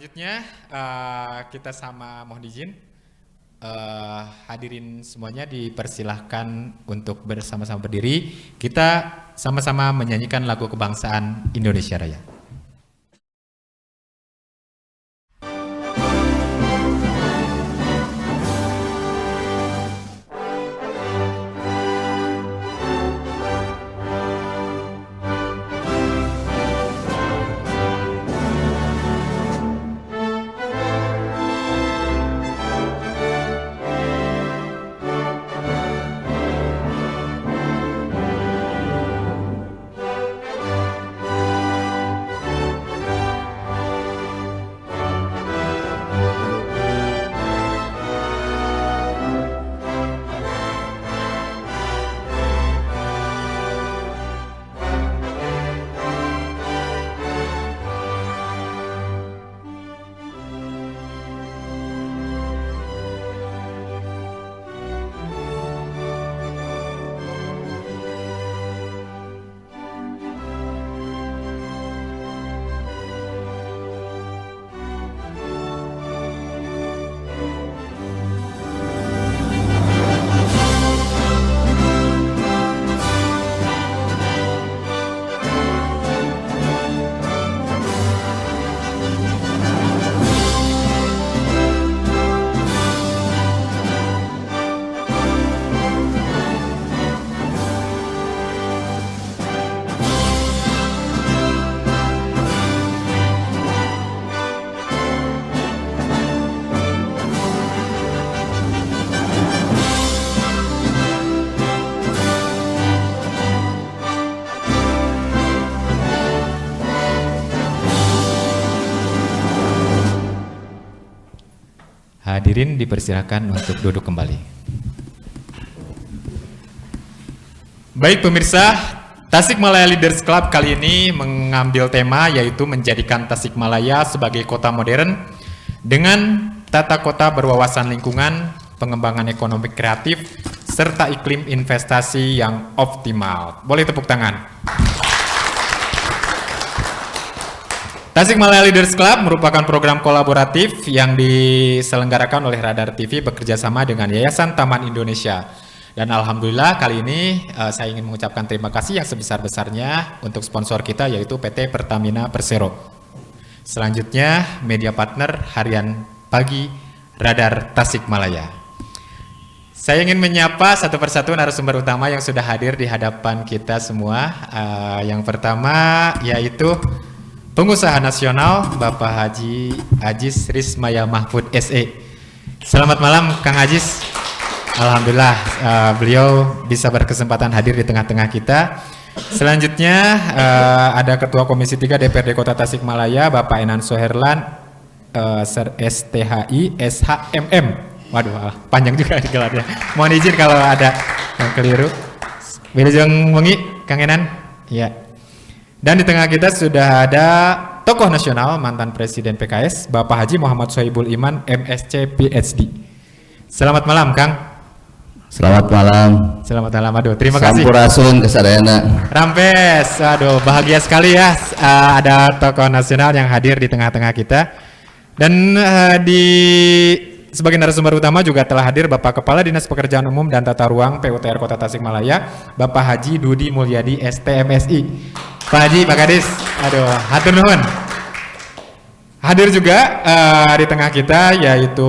Selanjutnya kita mohon izin hadirin semuanya dipersilahkan untuk bersama-sama berdiri. Kita sama-sama menyanyikan lagu kebangsaan Indonesia Raya. Hadirin dipersilakan untuk duduk kembali. Baik pemirsa, Tasikmalaya Leaders Club kali ini mengambil tema yaitu menjadikan Tasikmalaya sebagai kota modern dengan tata kota berwawasan lingkungan, pengembangan ekonomi kreatif, serta iklim investasi yang optimal. Boleh tepuk tangan. Tasikmalaya Leaders Club merupakan program kolaboratif yang diselenggarakan oleh Radar TV bekerjasama dengan Yayasan Taman Indonesia. Dan alhamdulillah kali ini saya ingin mengucapkan terima kasih yang sebesar-besarnya untuk sponsor kita yaitu PT Pertamina Persero. Selanjutnya media partner harian pagi Radar Tasikmalaya. Saya ingin menyapa satu persatu narasumber utama yang sudah hadir di hadapan kita semua. Yang pertama yaitu Pengusaha Nasional Bapak Haji Ajis Rismaya Mahfud SE. Selamat malam Kang Ajis. Alhamdulillah beliau bisa berkesempatan hadir di tengah-tengah kita. Selanjutnya ada Ketua Komisi 3 DPRD Kota Tasikmalaya Bapak Enan Soherlan STHI SHMM. Waduh panjang juga gelarnya. Mohon izin kalau ada yang keliru. Wilujeng wengi Kang Enan. Ya. Dan di tengah kita sudah ada tokoh nasional mantan Presiden PKS Bapak Haji Muhammad Sohibul Iman MSc PhD. Selamat malam Kang. Selamat malam. Selamat malam. Aduh, terima kasih. Sampurasun kesadayana. Rampes. Aduh, bahagia sekali ya ada tokoh nasional yang hadir di tengah-tengah kita. Dan sebagai narasumber utama juga telah hadir Bapak Kepala Dinas Pekerjaan Umum dan Tata Ruang PUTR Kota Tasikmalaya, Bapak Haji Dudi Mulyadi STMSI. Pak Haji, Pak Kadis, aduh, hatur nuhun. Hadir juga di tengah kita yaitu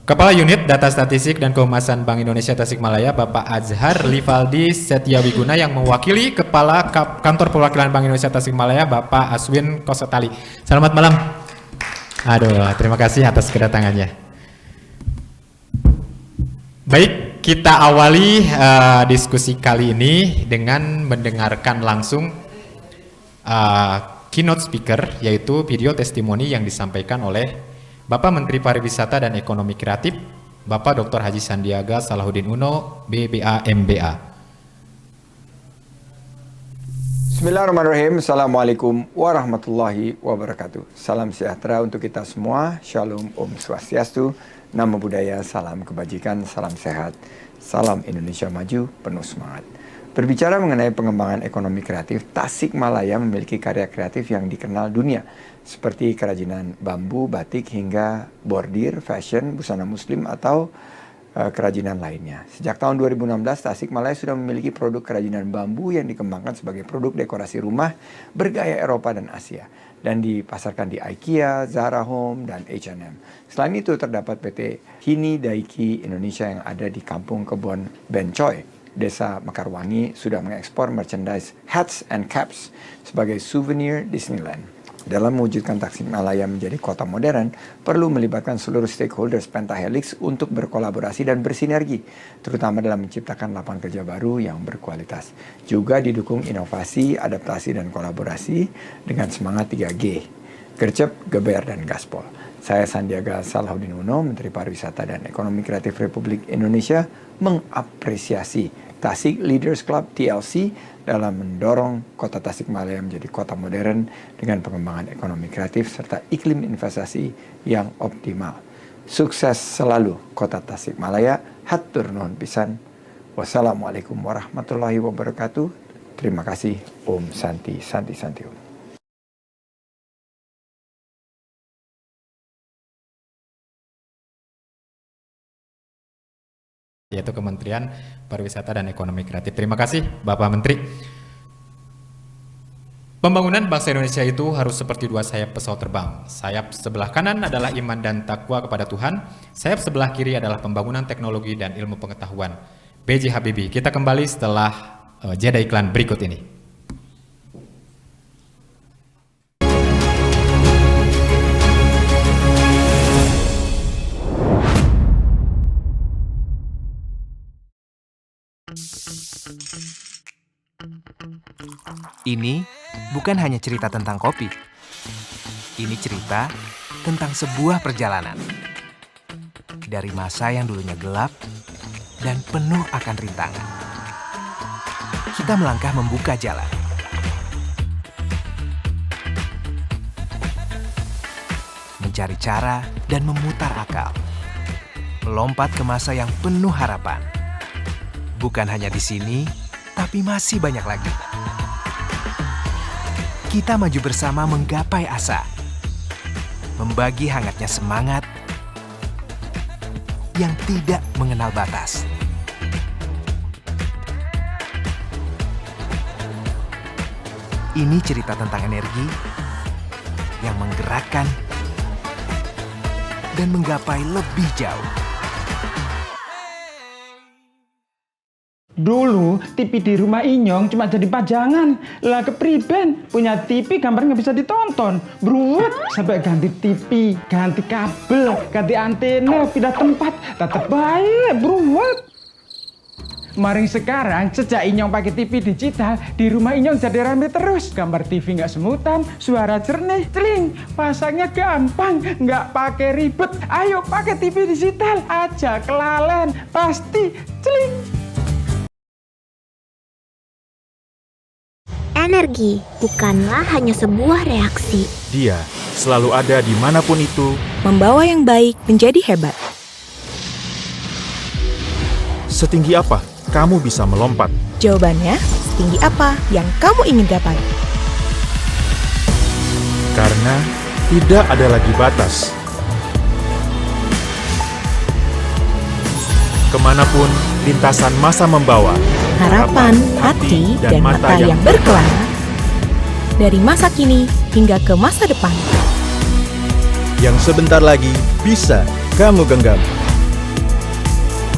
Kepala Unit Data Statistik dan Kehumasan Bank Indonesia Tasikmalaya, Bapak Azhar Livaldi Setiawiguna yang mewakili Kepala Kantor Perwakilan Bank Indonesia Tasikmalaya, Bapak Aswin Kosetali. Selamat malam. Aduh, terima kasih atas kedatangannya. Baik, kita awali diskusi kali ini dengan mendengarkan langsung keynote speaker, yaitu video testimoni yang disampaikan oleh Bapak Menteri Pariwisata dan Ekonomi Kreatif, Bapak Dr. Haji Sandiaga Salahuddin Uno, BBA MBA. Bismillahirrahmanirrahim. Assalamualaikum warahmatullahi wabarakatuh. Salam sejahtera untuk kita semua. Shalom, Om Swastiastu, Namo Buddhaya, salam kebajikan, salam sehat, salam Indonesia maju, penuh semangat. Berbicara mengenai pengembangan ekonomi kreatif, Tasikmalaya memiliki karya kreatif yang dikenal dunia, seperti kerajinan bambu, batik, hingga bordir, fashion, busana muslim, atau kerajinan lainnya. Sejak tahun 2016, Tasikmalaya sudah memiliki produk kerajinan bambu yang dikembangkan sebagai produk dekorasi rumah bergaya Eropa dan Asia, dan dipasarkan di IKEA, Zara Home, dan H&M. Selain itu, terdapat PT Hini Daiki Indonesia yang ada di Kampung Kebon Bencoy, Desa Mekarwangi, sudah mengekspor merchandise hats and caps sebagai souvenir Disneyland. Dalam mewujudkan Tasikmalaya menjadi kota modern, perlu melibatkan seluruh stakeholders Pentahelix untuk berkolaborasi dan bersinergi, terutama dalam menciptakan lapangan kerja baru yang berkualitas. Juga didukung inovasi, adaptasi, dan kolaborasi dengan semangat 3G, gercep, geber, dan gaspol. Saya Sandiaga Salahuddin Uno, Menteri Pariwisata dan Ekonomi Kreatif Republik Indonesia, mengapresiasi Tasik Leaders Club TLC dalam mendorong kota Tasikmalaya menjadi kota modern dengan pengembangan ekonomi kreatif serta iklim investasi yang optimal. Sukses selalu kota Tasikmalaya. Hatur nuhun pisan. Wassalamualaikum warahmatullahi wabarakatuh. Terima kasih. Om Santi Santi Santi Om. Yaitu Kementerian Pariwisata dan Ekonomi Kreatif. Terima kasih Bapak Menteri. Pembangunan bangsa Indonesia itu harus seperti dua sayap pesawat terbang. Sayap sebelah kanan adalah iman dan takwa kepada Tuhan. Sayap sebelah kiri adalah pembangunan teknologi dan ilmu pengetahuan. B.J. Habibie. Kita kembali setelah jeda iklan berikut ini. Ini bukan hanya cerita tentang kopi. Ini cerita tentang sebuah perjalanan. Dari masa yang dulunya gelap dan penuh akan rintangan. Kita melangkah membuka jalan. Mencari cara dan memutar akal. Melompat ke masa yang penuh harapan. Bukan hanya di sini, tapi masih banyak lagi. Kita maju bersama menggapai asa. Membagi hangatnya semangat yang tidak mengenal batas. Ini cerita tentang energi yang menggerakkan dan menggapai lebih jauh. Dulu TV di rumah Inyong cuma jadi pajangan. Lah kepriben punya TV gambar nggak bisa ditonton. Bruwet sampai ganti TV, ganti kabel, ganti antena, pindah tempat. Tetap baik, bruwet. Maring sekarang sejak Inyong pakai TV digital, di rumah Inyong jadi rame terus. Gambar TV nggak semutan, suara jernih, celing. Pasangnya gampang, nggak pakai ribet. Ayo pakai TV digital aja, kelalen pasti celing. Energi bukanlah hanya sebuah reaksi. Dia selalu ada dimanapun itu. Membawa yang baik menjadi hebat. Setinggi apa kamu bisa melompat? Jawabannya, setinggi apa yang kamu ingin gapai? Karena tidak ada lagi batas. Kemanapun lintasan masa membawa, Harapan, hati, dan mata yang berkelana. Dari masa kini hingga ke masa depan. Yang sebentar lagi bisa kamu genggam.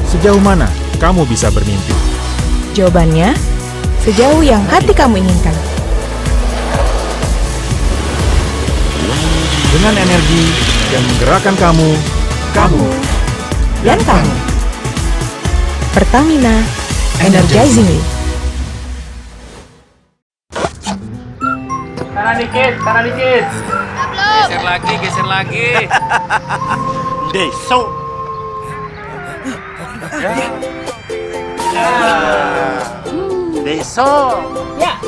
Sejauh mana kamu bisa bermimpi? Jawabannya, sejauh yang hati kamu inginkan. Dengan energi yang menggerakkan kamu, dan kamu. Pertamina, energizing you. Kanan dikit. Geser lagi. Deso. Deso. Ya.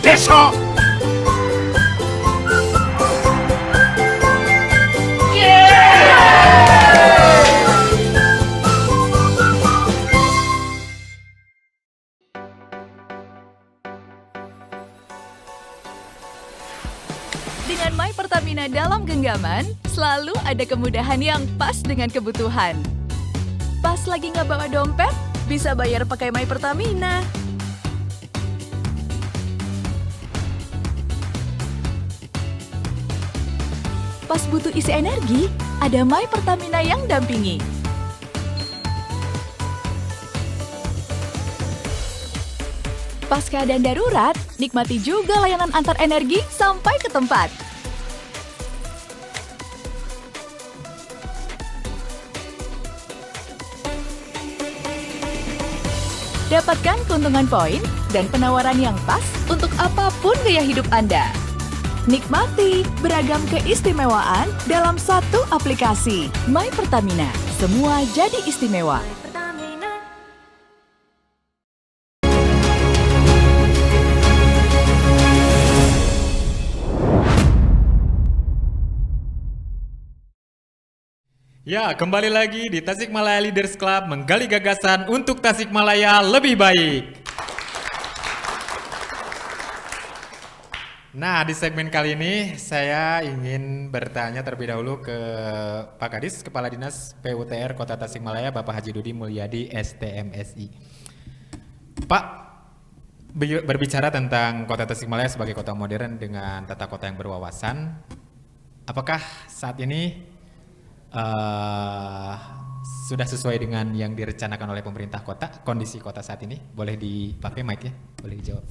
Deso. Dengan My Pertamina dalam genggaman, selalu ada kemudahan yang pas dengan kebutuhan. Pas lagi nggak bawa dompet, bisa bayar pakai My Pertamina. Pas butuh isi energi, ada My Pertamina yang dampingi. Pas keadaan darurat, nikmati juga layanan antar energi sampai ke tempat. Dapatkan keuntungan poin dan penawaran yang pas untuk apapun gaya hidup Anda. Nikmati beragam keistimewaan dalam satu aplikasi. My Pertamina, semua jadi istimewa. Ya, kembali lagi di Tasikmalaya Leaders Club menggali gagasan untuk Tasikmalaya lebih baik. Nah, di segmen kali ini saya ingin bertanya terlebih dahulu ke Pak Kadis, Kepala Dinas PUTR Kota Tasikmalaya, Bapak Haji Dudi Mulyadi, STMSI. Pak, berbicara tentang Kota Tasikmalaya sebagai kota modern dengan tata kota yang berwawasan, apakah saat ini sudah sesuai dengan yang direncanakan oleh pemerintah kota, kondisi kota saat ini? Boleh dipakai mic ya, boleh dijawab.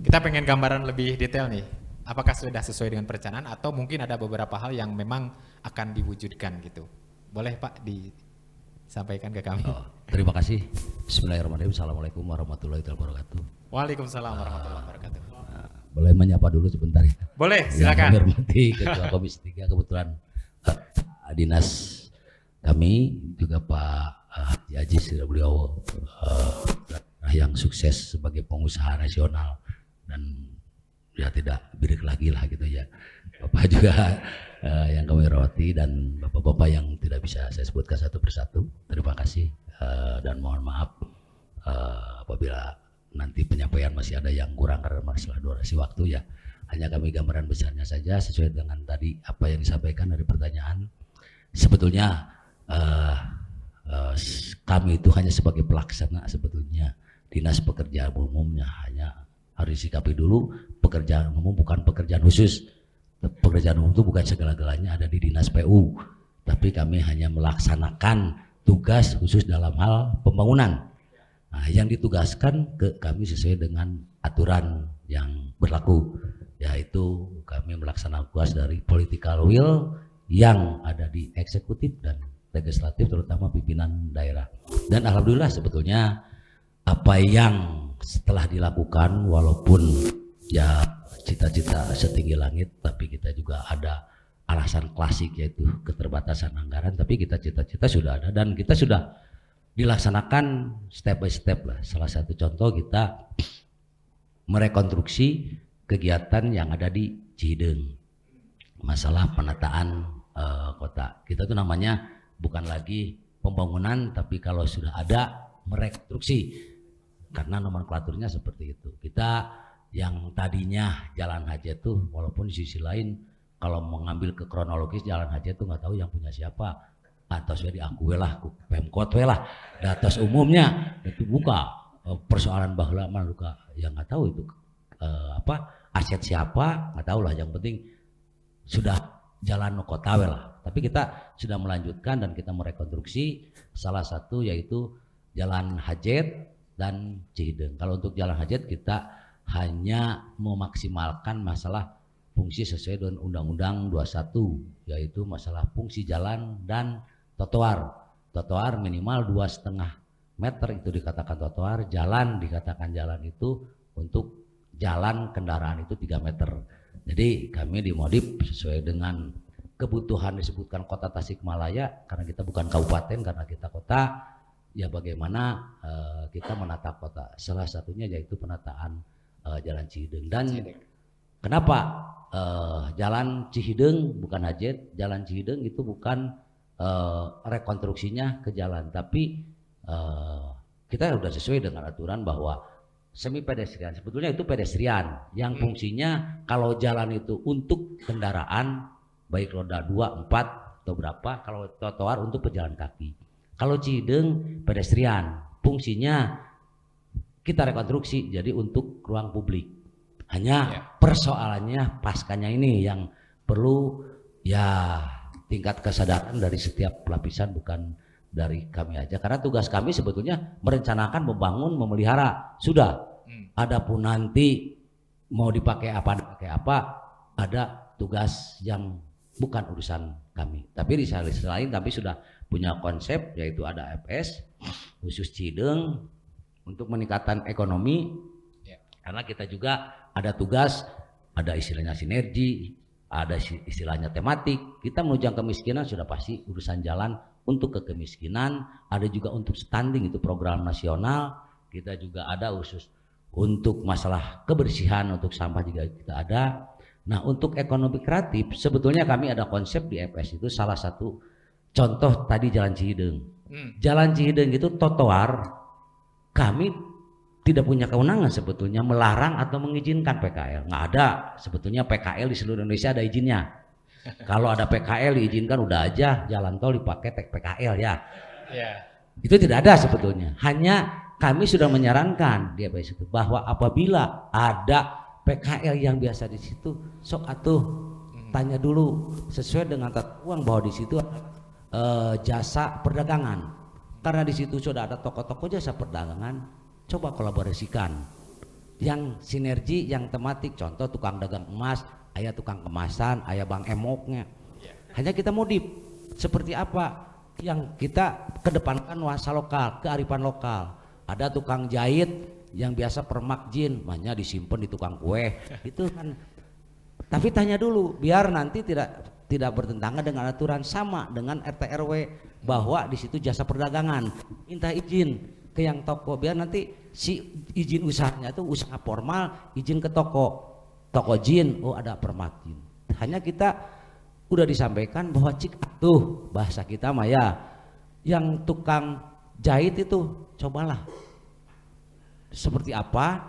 Kita pengen gambaran lebih detail nih, apakah sudah sesuai dengan perencanaan atau mungkin ada beberapa hal yang memang akan diwujudkan gitu. Boleh Pak disampaikan ke kami. Terima kasih. Bismillahirrahmanirrahim. Assalamualaikum warahmatullahi wabarakatuh. Waalaikumsalam warahmatullahi wabarakatuh. Boleh menyapa dulu sebentar ya? Boleh, silakan. Yang hormati Ketua Komisi 3, kebetulan dinas kami juga Pak Haji Aziz, beliau yang sukses sebagai pengusaha nasional dan ya tidak birik lagi lah gitu ya. Bapak juga yang kami rawati dan bapak-bapak yang tidak bisa saya sebutkan satu persatu, terima kasih dan mohon maaf apabila nanti penyampaian masih ada yang kurang karena masalah durasi waktu ya. Hanya kami gambaran besarnya saja sesuai dengan tadi apa yang disampaikan dari pertanyaan. Sebetulnya kami itu hanya sebagai pelaksana, sebetulnya dinas pekerjaan umumnya hanya harus disikapi dulu. Pekerjaan umum bukan pekerjaan khusus. Pekerjaan umum itu bukan segala-galanya ada di dinas PU, tapi kami hanya melaksanakan tugas khusus dalam hal pembangunan. Nah, yang ditugaskan ke kami sesuai dengan aturan yang berlaku, yaitu kami melaksanakan tugas dari political will yang ada di eksekutif dan legislatif, terutama pimpinan daerah. Dan alhamdulillah sebetulnya apa yang setelah dilakukan, walaupun ya cita-cita setinggi langit, tapi kita juga ada alasan klasik yaitu keterbatasan anggaran, tapi kita cita-cita sudah ada dan kita sudah dilaksanakan step by step lah. Salah satu contoh kita merekonstruksi kegiatan yang ada di Cihideng, masalah penataan kota. Kita tuh namanya bukan lagi pembangunan, tapi kalau sudah ada merekonstruksi, karena nomenklaturnya seperti itu. Kita yang tadinya Jalan Hajat tuh, walaupun di sisi lain kalau mengambil ke kronologis Jalan Hajat tuh nggak tahu yang punya siapa, atau sudah diakui lah Pemkot lah, atas umumnya itu buka persoalan bahwa manuka yang nggak tahu itu aset siapa, nggak tahu lah, yang penting sudah jalan kota lah. Tapi kita sudah melanjutkan dan kita merekonstruksi salah satu yaitu Jalan Hajat dan Cihideng. Kalau untuk Jalan Hajat kita hanya memaksimalkan masalah fungsi sesuai dengan Undang-Undang 21, yaitu masalah fungsi jalan dan trotoar. Trotoar minimal 2,5 meter itu dikatakan trotoar, jalan dikatakan jalan itu untuk jalan kendaraan itu 3 meter. Jadi kami dimodif sesuai dengan kebutuhan disebutkan Kota Tasikmalaya, karena kita bukan kabupaten, karena kita kota, ya bagaimana kita menata kota. Salah satunya yaitu penataan Jalan Cihideng. Dan kenapa Jalan Cihideng bukan Hajat? Jalan Cihideng itu bukan rekonstruksinya ke jalan, tapi kita sudah sesuai dengan aturan bahwa semi pedestrian. Sebetulnya itu pedestrian yang fungsinya kalau jalan itu untuk kendaraan baik roda 2, 4 atau berapa, kalau trotoar untuk pejalan kaki. Kalau Cihideung pedestrian, fungsinya kita rekonstruksi jadi untuk ruang publik. Hanya persoalannya paskanya ini yang perlu ya tingkat kesadaran dari setiap lapisan, bukan dari kami aja. Karena tugas kami sebetulnya merencanakan, membangun, memelihara. Sudah. Adapun nanti mau dipakai apa, ada tugas yang bukan urusan kami. Tapi di sisi lain kami sudah punya konsep, yaitu ada APS khusus Cihideung untuk meningkatkan ekonomi. Karena kita juga ada tugas, ada istilahnya sinergi, ada istilahnya tematik. Kita menunjang kemiskinan sudah pasti urusan jalan untuk kemiskinan, ada juga untuk stunting itu program nasional. Kita juga ada khusus untuk masalah kebersihan, untuk sampah juga kita ada. Nah, untuk ekonomi kreatif sebetulnya kami ada konsep di EPS itu, salah satu contoh tadi Jalan Cihideung. Jalan Cihideung itu trotoar, kami tidak punya kewenangan sebetulnya melarang atau mengizinkan PKL. Nggak ada sebetulnya PKL di seluruh Indonesia ada izinnya. Kalau ada PKL diizinkan udah aja jalan tol dipakai PKL ya. Itu tidak ada sebetulnya. Hanya kami sudah menyarankan di APS itu bahwa apabila ada PKL yang biasa di situ, sok atuh tanya dulu sesuai dengan tata uang bahwa di situ ada jasa perdagangan. Karena di situ sudah ada toko-toko jasa perdagangan. Coba kolaborasikan yang sinergi, yang tematik. Contoh tukang dagang emas, ayah tukang kemasan, ayah bang emoknya. Hanya kita modif seperti apa yang kita kedepankan, nuansa lokal, kearifan lokal. Ada tukang jahit yang biasa permak jin, banyak disimpan di tukang kue. Itu kan. Tapi tanya dulu biar nanti tidak bertentangan dengan aturan, sama dengan RT RW bahwa di situ jasa perdagangan. Minta izin ke yang toko biar nanti si izin usahanya itu usaha formal, izin ke toko jin, oh ada permak jin. Hanya kita udah disampaikan bahwa cik atuh bahasa kita mah ya, yang tukang jahit itu cobalah seperti apa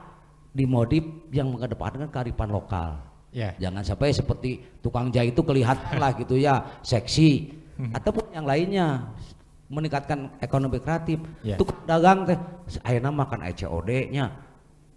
dimodif yang mengedepankan kearifan lokal. Jangan sampai seperti tukang jahit itu kelihatan lah gitu ya seksi, ataupun yang lainnya meningkatkan ekonomi kreatif. Tukang dagang teh ayeuna makan COD-nya.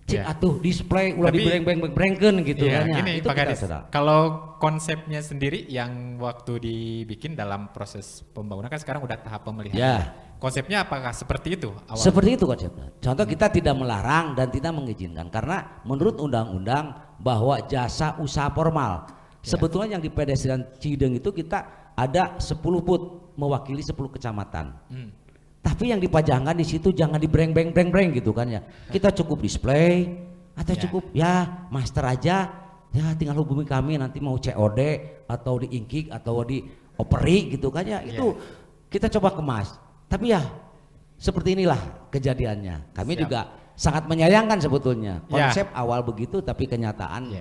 Cik atuh display ulah dibreng-breng gitu kan ya. Ini itu Pak Gadis, kalau konsepnya sendiri yang waktu dibikin dalam proses pembangunan kan sekarang udah tahap pemeliharaan. Konsepnya apakah seperti itu awalnya? Seperti itu konsepnya. Contoh kita tidak melarang dan tidak mengizinkan karena menurut undang-undang bahwa jasa usaha formal. Sebetulnya yang di pedestrian Cihideung itu kita ada 10 foot mewakili 10 kecamatan. Tapi yang dipajangkan di situ jangan dibreng-breng gitu kan ya. Kita cukup display atau cukup ya master aja. Ya tinggal hubungi kami nanti mau COD atau di inkik atau di operi gitu kan ya. Itu kita coba kemas. Tapi ya seperti inilah kejadiannya. Kami juga sangat menyayangkan sebetulnya. Konsep awal begitu tapi kenyataan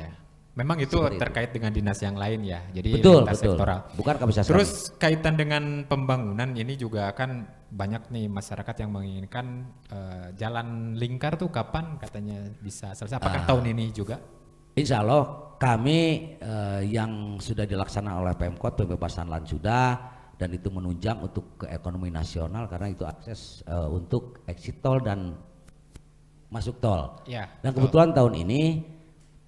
memang itu terkait dengan dinas yang lain ya. Jadi betul. sektoral. Bukan kapasitas. Terus kaitan dengan pembangunan ini juga kan banyak nih masyarakat yang menginginkan jalan lingkar tuh kapan katanya bisa selesai. Apakah tahun ini juga? Insya Allah kami yang sudah dilaksanakan oleh Pemkot, pembebasan lahan sudah, dan itu menunjang untuk ke ekonomi nasional karena itu akses untuk exit tol dan masuk tol. Dan kebetulan tahun ini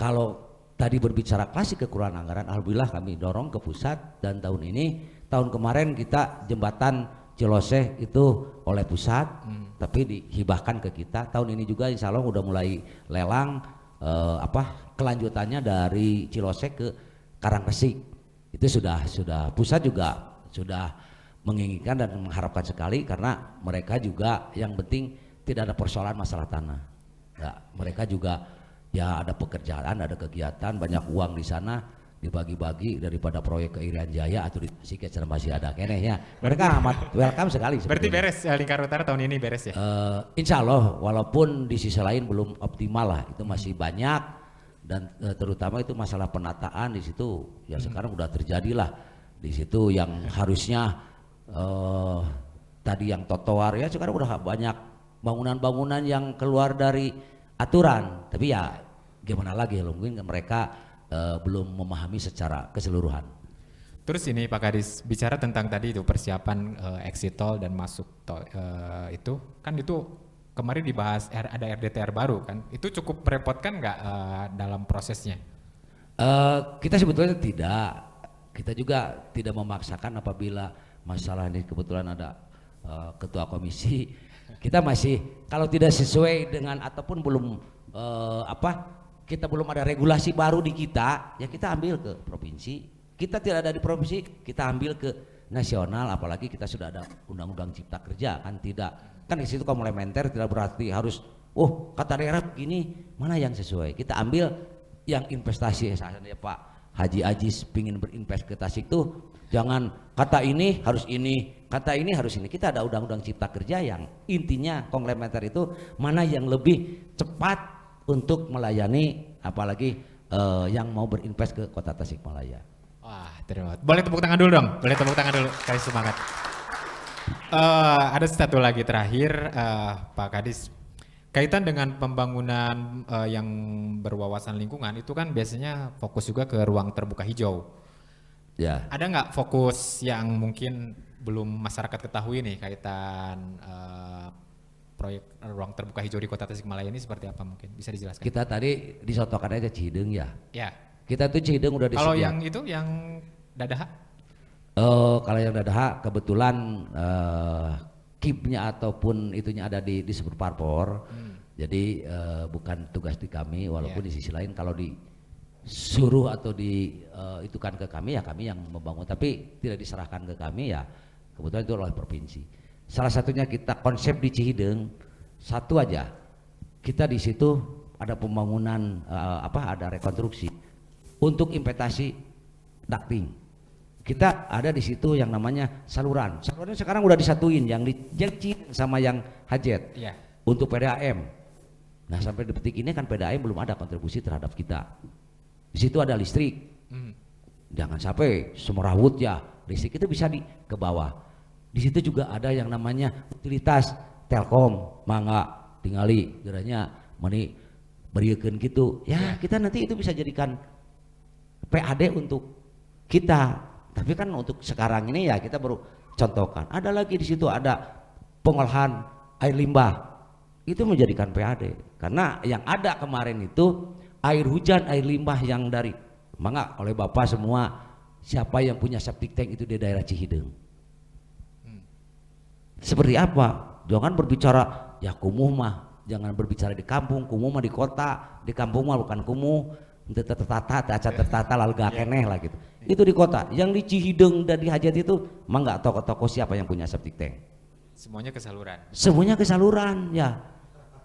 kalau tadi berbicara klasik kekurangan anggaran, alhamdulillah kami dorong ke pusat, dan tahun kemarin kita jembatan Ciloseh itu oleh pusat tapi dihibahkan ke kita. Tahun ini juga insya Allah udah mulai lelang kelanjutannya dari Ciloseh ke Karangresik. Itu sudah pusat juga sudah menginginkan dan mengharapkan sekali karena mereka juga yang penting tidak ada persoalan masalah tanah. Mereka juga ya ada pekerjaan, ada kegiatan, banyak uang di sana dibagi-bagi daripada proyek ke Irian Jaya atau di Tasik masih ada keneh ya. Mereka amat welcome sekali. Berarti beres Lingkar Utara tahun ini beres ya? Insya Allah walaupun di sisi lain belum optimal lah, itu masih banyak dan terutama itu masalah penataan di situ ya sekarang udah terjadilah di situ yang harusnya tadi yang trotoar ya sekarang udah banyak bangunan-bangunan yang keluar dari aturan. Tapi ya gimana lagi, mungkin mereka belum memahami secara keseluruhan. Terus ini Pak Kadis, bicara tentang tadi itu persiapan exit tol dan masuk tol itu kemarin dibahas ada RDTR baru kan, itu cukup merepotkan nggak dalam prosesnya? Kita sebetulnya tidak, kita juga tidak memaksakan apabila masalah ini kebetulan ada ketua komisi, kita masih kalau tidak sesuai dengan ataupun belum kita belum ada regulasi baru di kita, ya kita ambil ke provinsi. Kita tidak ada di provinsi, kita ambil ke nasional, apalagi kita sudah ada undang-undang cipta kerja kan, tidak kan di situ komplementer, tidak berarti harus kata daerah begini, mana yang sesuai, kita ambil yang investasi. Misalnya Pak Haji Ajis pingin berinvestasi itu jangan kata ini harus ini, kata ini harus ini. Kita ada undang-undang cipta kerja yang intinya komplementer itu mana yang lebih cepat untuk melayani, apalagi yang mau berinvest ke Kota Tasikmalaya. Wah, terima kasih. Boleh tepuk tangan dulu dong, boleh tepuk tangan dulu, kasih semangat. Ada satu lagi terakhir, Pak Kadis, kaitan dengan pembangunan yang berwawasan lingkungan itu kan biasanya fokus juga ke ruang terbuka hijau. Ya. Ada nggak fokus yang mungkin belum masyarakat ketahui nih kaitan proyek ruang terbuka hijau di Kota Tasikmalaya ini seperti apa, mungkin bisa dijelaskan? Kita tadi disotokan aja Cihideung ya. Ya. Kita tuh Cihideung udah disediakan. Kalau yang itu yang Dadaha? Kalau yang Dadaha kebetulan KIP-nya ataupun itunya ada di Superparpor. Jadi bukan tugas di kami, walaupun di sisi lain kalau disuruh atau itukan ke kami, ya kami yang membangun, tapi tidak diserahkan ke kami, ya kebetulan itu oleh provinsi. Salah satunya kita konsep di Cihideung satu aja, kita di situ ada pembangunan ada rekonstruksi untuk investasi ducting. Kita ada di situ yang namanya saluran. Salurannya sekarang udah disatuin, yang di Cihideung sama yang Hajet. Yeah. Untuk PDAM. Nah, sampai detik ini kan PDAM belum ada kontribusi terhadap kita. Di situ ada listrik. Jangan sampai Semerawut ya, listrik itu bisa ke bawah. Di situ juga ada yang namanya utilitas Telkom, mangga tingali geranya meni berieukeun gitu. Ya, kita nanti itu bisa jadikan PAD untuk kita. Tapi kan untuk sekarang ini ya kita baru contohkan. Ada lagi di situ ada pengolahan air limbah. Itu menjadikan PAD. Karena yang ada kemarin itu air hujan, air limbah yang dari mangga oleh Bapak semua, siapa yang punya septic tank itu di daerah Cihideung. Seperti apa? Jangan berbicara ya kumuh mah, jangan berbicara di kampung, kumuh mah di kota, di kampung mah bukan kumuh. Tertata lalu gak keneh lah gitu. Itu di kota. Yang di Cihideung dan di Hajat itu mangga toko-toko siapa yang punya septic tank? Semuanya ke saluran. Semuanya ke saluran ya.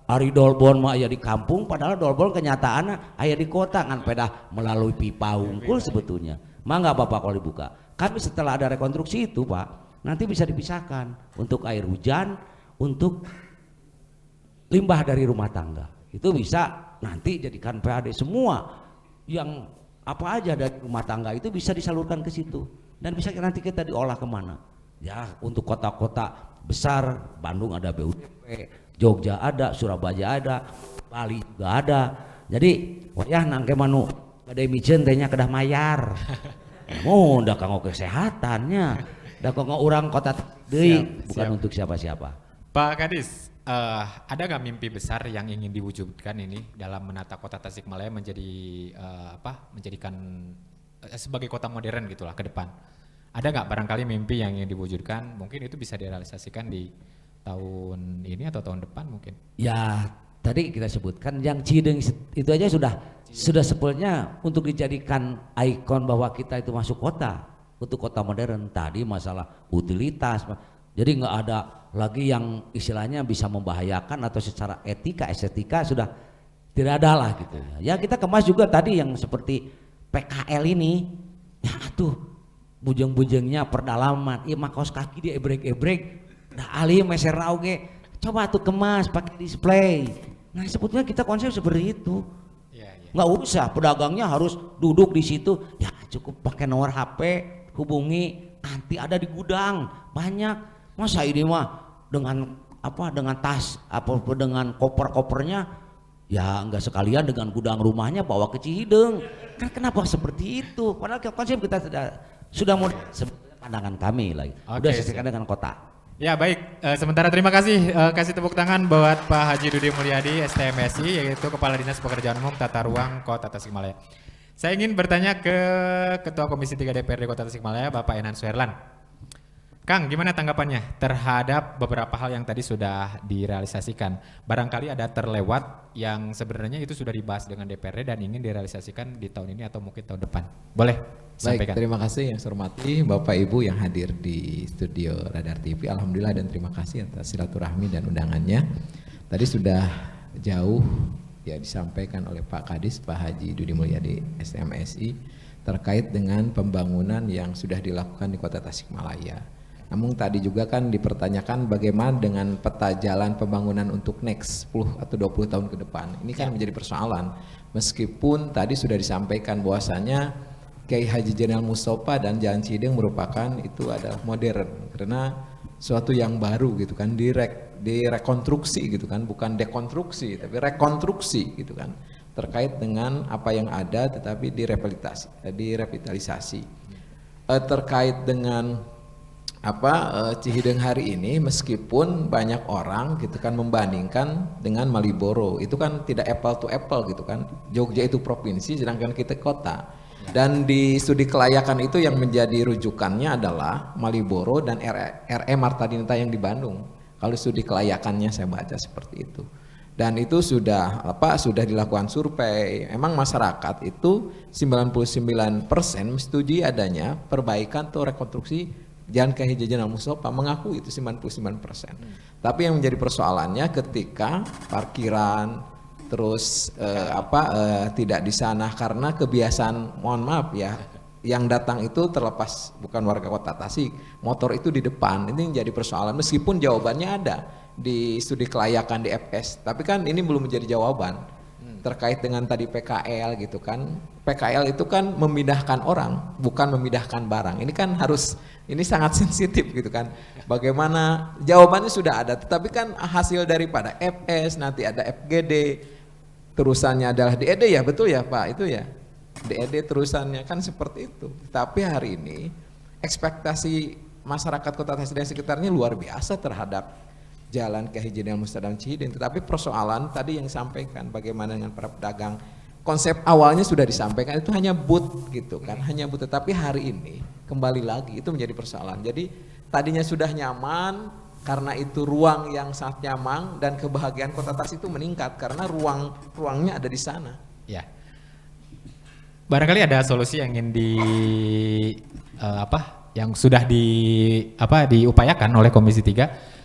Ari dolbon mah aya di kampung, padahal dolbon kenyataannya aya di kota kan pedah melalui pipa unggul sebetulnya. Mangga Bapak kalau dibuka. Kami setelah ada rekonstruksi itu Pak, nanti bisa dipisahkan untuk air hujan, untuk limbah dari rumah tangga. Itu bisa nanti jadikan PAD semua. Yang apa aja dari rumah tangga itu bisa disalurkan ke situ dan bisa nanti kita diolah kemana ya. Untuk kota-kota besar, Bandung ada BUDP, Jogja ada, Surabaya ada, Bali juga ada. Jadi wayah nangke manu kada micen tehnya kedah mayar. Udah kanggo kesehatannya, da kanggo urang kota deui, bukan untuk siapa-siapa. Pak Kadis, ada nggak mimpi besar yang ingin diwujudkan ini dalam menata Kota Tasikmalaya menjadi menjadikan sebagai kota modern gitulah ke depan? Ada nggak barangkali mimpi yang ingin diwujudkan? Mungkin itu bisa direalisasikan di tahun ini atau tahun depan mungkin? Ya tadi kita sebutkan yang Cihideung itu aja sudah sebetulnya untuk dijadikan ikon bahwa kita itu masuk kota, untuk kota modern. Tadi masalah utilitas, jadi nggak ada lagi yang istilahnya bisa membahayakan atau secara estetika sudah tidak ada lah gitu ya. Kita kemas juga tadi yang seperti PKL ini ya tuh bujeng-bujengnya perdalaman mah kaos kaki dia ebrek dah ali meser rauge coba tuh kemas pakai display. Nah sebetulnya kita konsep seperti itu nggak usah pedagangnya harus duduk di situ ya, cukup pakai nomor HP hubungi nanti ada di gudang banyak. Masa ini mah dengan tas dengan koper-kopernya Ya nggak sekalian dengan gudang rumahnya bawa ke Cihideng. Kan kenapa seperti itu? Padahal konsep kita sudah mau pandangan kami lagi. Udah sesuaikan dengan kota. Ya baik, sementara terima kasih, kasih tepuk tangan buat Pak Haji Dude Mulyadi STMSI, yaitu Kepala Dinas Pekerjaan Umum Tata Ruang Kota Tasikmalaya. Saya ingin bertanya ke Ketua Komisi 3 DPRD Kota Tasikmalaya, Bapak Enan Suherlan. Kang, gimana tanggapannya terhadap beberapa hal yang tadi sudah direalisasikan? Barangkali ada terlewat yang sebenarnya itu sudah dibahas dengan DPRD dan ingin direalisasikan di tahun ini atau mungkin tahun depan. Boleh? Baik, Sampaikan. terima kasih yang saya hormati Bapak Ibu yang hadir di studio Radar TV. Alhamdulillah dan terima kasih atas silaturahmi dan undangannya. Tadi sudah jauh ya disampaikan oleh Pak Kadis, Pak Haji Dude Mulyadi STMSI terkait dengan pembangunan yang sudah dilakukan di Kota Tasikmalaya. Namun tadi juga kan dipertanyakan bagaimana dengan peta jalan pembangunan untuk next 10 atau 20 tahun ke depan. Ini kan menjadi persoalan. Meskipun tadi sudah disampaikan bahwasanya Kiai Haji Jenderal Mustafa dan Jalan Cihideng merupakan itu adalah modern karena suatu yang baru gitu kan, direkonstruksi gitu kan, bukan dekonstruksi tapi rekonstruksi gitu kan, terkait dengan apa yang ada tetapi direvitalisasi. Terkait dengan Cihideng hari ini, meskipun banyak orang gitu kan membandingkan dengan Maliboro, itu kan tidak apple to apple gitu kan. Jogja itu provinsi sedangkan kita kota. Dan di studi kelayakan itu yang menjadi rujukannya adalah Maliboro dan RE Marta Dinata yang di Bandung. Kalau studi kelayakannya saya baca seperti itu. Dan itu sudah dilakukan survei. Emang masyarakat itu 99% menyetujui adanya perbaikan atau rekonstruksi Jalan Kiai Haji Jenderal Mustafa, mengaku itu 99%. Tapi yang menjadi persoalannya ketika parkiran terus tidak di sana karena kebiasaan, mohon maaf ya, yang datang itu terlepas bukan warga Kota Tasik, motor itu di depan. Ini menjadi persoalan meskipun jawabannya ada di studi kelayakan di FS, tapi kan ini belum menjadi jawaban terkait dengan tadi PKL gitu kan. PKL itu kan memindahkan orang, bukan memindahkan barang. Ini kan ini sangat sensitif gitu kan. Bagaimana jawabannya sudah ada, tetapi kan hasil daripada FS nanti ada FGD, terusannya adalah DED ya, betul ya Pak, itu ya DED terusannya kan seperti itu. Tapi hari ini ekspektasi masyarakat Kota Tasik dan sekitarnya luar biasa terhadap Jalan Kiai Haji Jenderal Mustafa dan Cihideng. Tetapi persoalan tadi yang disampaikan bagaimana dengan para pedagang, konsep awalnya sudah disampaikan itu hanya booth gitu kan, hanya booth. Tetapi hari ini kembali lagi itu menjadi persoalan. Jadi tadinya sudah nyaman, karena itu ruang yang sangat nyaman dan kebahagiaan Kota Tasik itu meningkat karena ruangnya ada di sana. Ya. Barangkali ada solusi yang ingin yang sudah diupayakan oleh Komisi 3.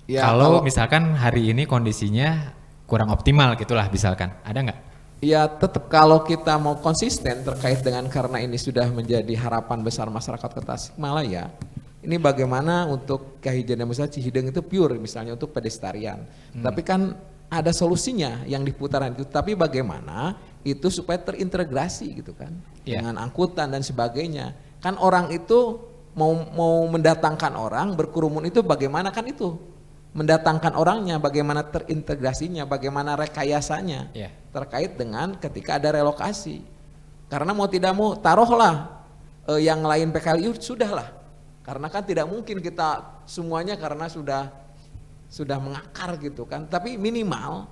Ya, kalau misalkan hari ini kondisinya kurang optimal gitulah misalkan, ada nggak? Ya tetap kalau kita mau konsisten terkait dengan karena ini sudah menjadi harapan besar masyarakat Kota Tasikmalaya. Ini bagaimana untuk Kiai Haji Jenderal Mustafa Cihideng itu pure misalnya untuk pedestrian. Tapi kan ada solusinya yang di putaran itu. Tapi bagaimana itu supaya terintegrasi gitu kan dengan angkutan dan sebagainya. Kan orang itu mau mendatangkan orang berkerumun itu bagaimana kan itu mendatangkan orangnya, bagaimana terintegrasinya, bagaimana rekayasanya terkait dengan ketika ada relokasi. Karena mau tidak mau taruhlah yang lain PKLU sudahlah. Karena kan tidak mungkin kita semuanya karena sudah mengakar gitu kan. Tapi minimal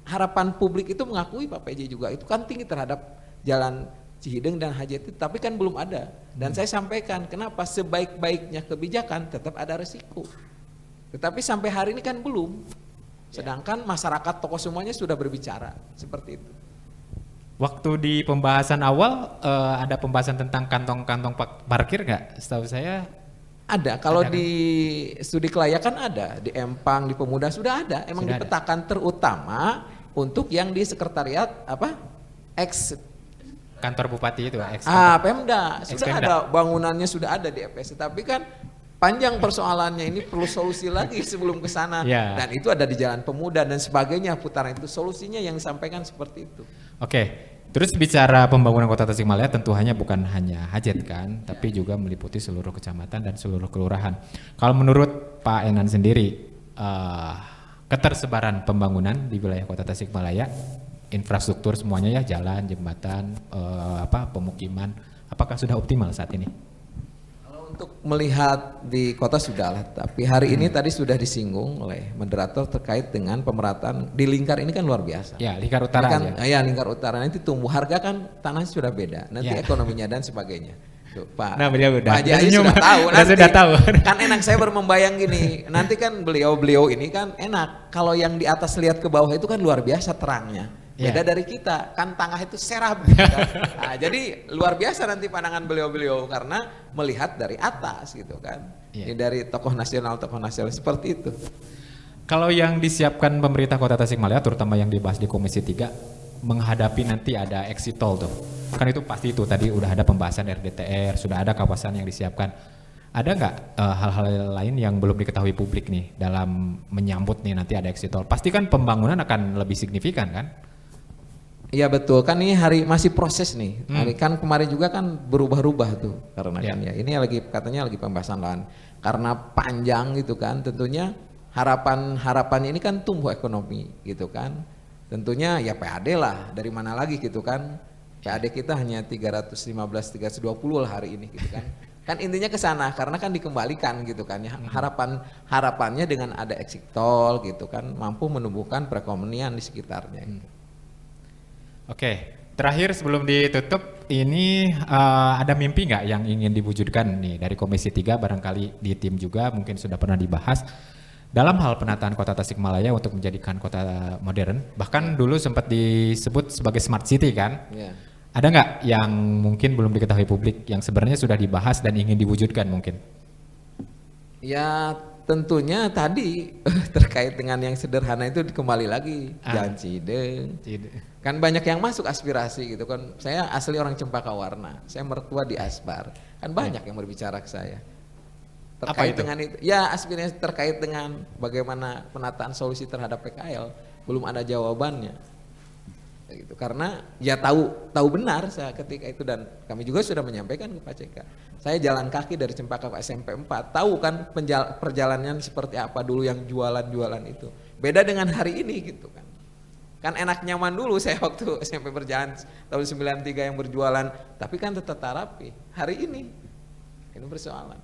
harapan publik itu mengakui Pak PJ juga itu kan tinggi terhadap Jalan Cihideng dan Haji itu, tapi kan belum ada. Dan saya sampaikan kenapa sebaik-baiknya kebijakan tetap ada resiko. Tetapi sampai hari ini kan belum. Sedangkan masyarakat tokoh semuanya sudah berbicara seperti itu. Waktu di pembahasan awal ada pembahasan tentang kantong-kantong parkir nggak? Setahu saya ada. Kalau di studi kelayakan ada, di Empang, di Pemuda sudah ada. Emang sudah dipetakan terutama untuk yang di sekretariat kantor bupati itu, Pemda. Sudah ada bangunannya sudah ada di FS. Tapi kan panjang persoalannya ini perlu solusi lagi sebelum ke sana. Dan itu ada di Jalan Pemuda dan sebagainya putaran itu solusinya yang disampaikan seperti itu. Oke. Terus bicara pembangunan Kota Tasikmalaya tentu bukan hanya hajat kan, tapi juga meliputi seluruh kecamatan dan seluruh kelurahan. Kalau menurut Pak Enan sendiri, ketersebaran pembangunan di wilayah Kota Tasikmalaya, infrastruktur semuanya ya, jalan, jembatan, pemukiman, apakah sudah optimal saat ini? Untuk melihat di kota sudah lah, tapi hari ini tadi sudah disinggung oleh moderator terkait dengan pemerataan di lingkar ini kan luar biasa. Ya, lingkar utara kan, aja. ya lingkar utara nanti tumbuh harga kan tanah sudah beda, nanti ekonominya dan sebagainya. Tuh, Pak, Nah, beliau Pak Jaya sudah tahu nanti. Sudah tahu. Kan enak saya membayang gini, nanti kan beliau ini kan enak. Kalau yang di atas lihat ke bawah itu kan luar biasa terangnya. Beda dari kita, kan tangah itu serap. Gitu kan. Nah, jadi luar biasa nanti pandangan beliau-beliau karena melihat dari atas gitu kan. Ini dari tokoh nasional seperti itu. Kalau yang disiapkan pemerintah Kota Tasikmalaya, terutama yang dibahas di Komisi 3, menghadapi nanti ada exit toll tuh. Kan itu pasti itu tadi udah ada pembahasan RDTR, sudah ada kawasan yang disiapkan. Ada nggak hal-hal lain yang belum diketahui publik nih dalam menyambut nih nanti ada exit toll? Pasti kan pembangunan akan lebih signifikan kan? Iya betul, kan ini hari masih proses nih. Kan kemarin juga kan berubah-ubah tuh karena kan ya ini katanya lagi pembahasan lahan. Karena panjang gitu kan, tentunya harapannya ini kan tumbuh ekonomi gitu kan. Tentunya ya PAD lah, dari mana lagi gitu kan. PAD kita hanya 315 320 lah hari ini gitu kan. Kan intinya ke sana karena kan dikembalikan gitu kan ya. Harapannya dengan ada exit toll gitu kan mampu menumbuhkan perekonomian di sekitarnya. Oke, terakhir sebelum ditutup, ini ada mimpi nggak yang ingin diwujudkan nih dari Komisi 3 barangkali di tim juga mungkin sudah pernah dibahas dalam hal penataan Kota Tasikmalaya untuk menjadikan kota modern, bahkan dulu sempat disebut sebagai smart city kan? Ada nggak yang mungkin belum diketahui publik yang sebenarnya sudah dibahas dan ingin diwujudkan mungkin? Ya tentunya tadi terkait dengan yang sederhana itu kembali lagi Jalan Cideng. Kan banyak yang masuk aspirasi gitu kan. Saya asli orang Cempaka Warna, saya mertua di Asbar. Kan banyak yang berbicara ke saya. Terkait dengan itu, ya aspirasi terkait dengan bagaimana penataan solusi terhadap PKL belum ada jawabannya. Gitu. Karena ya tahu benar saya ketika itu dan kami juga sudah menyampaikan ke Pak CK. Saya jalan kaki dari Cempaka ke SMP 4, tahu kan perjalanan seperti apa dulu yang jualan itu. Beda dengan hari ini gitu kan. Kan enak nyaman dulu saya waktu SMP berjalan tahun 93 yang berjualan, tapi kan tetap rapi. Hari ini persoalan.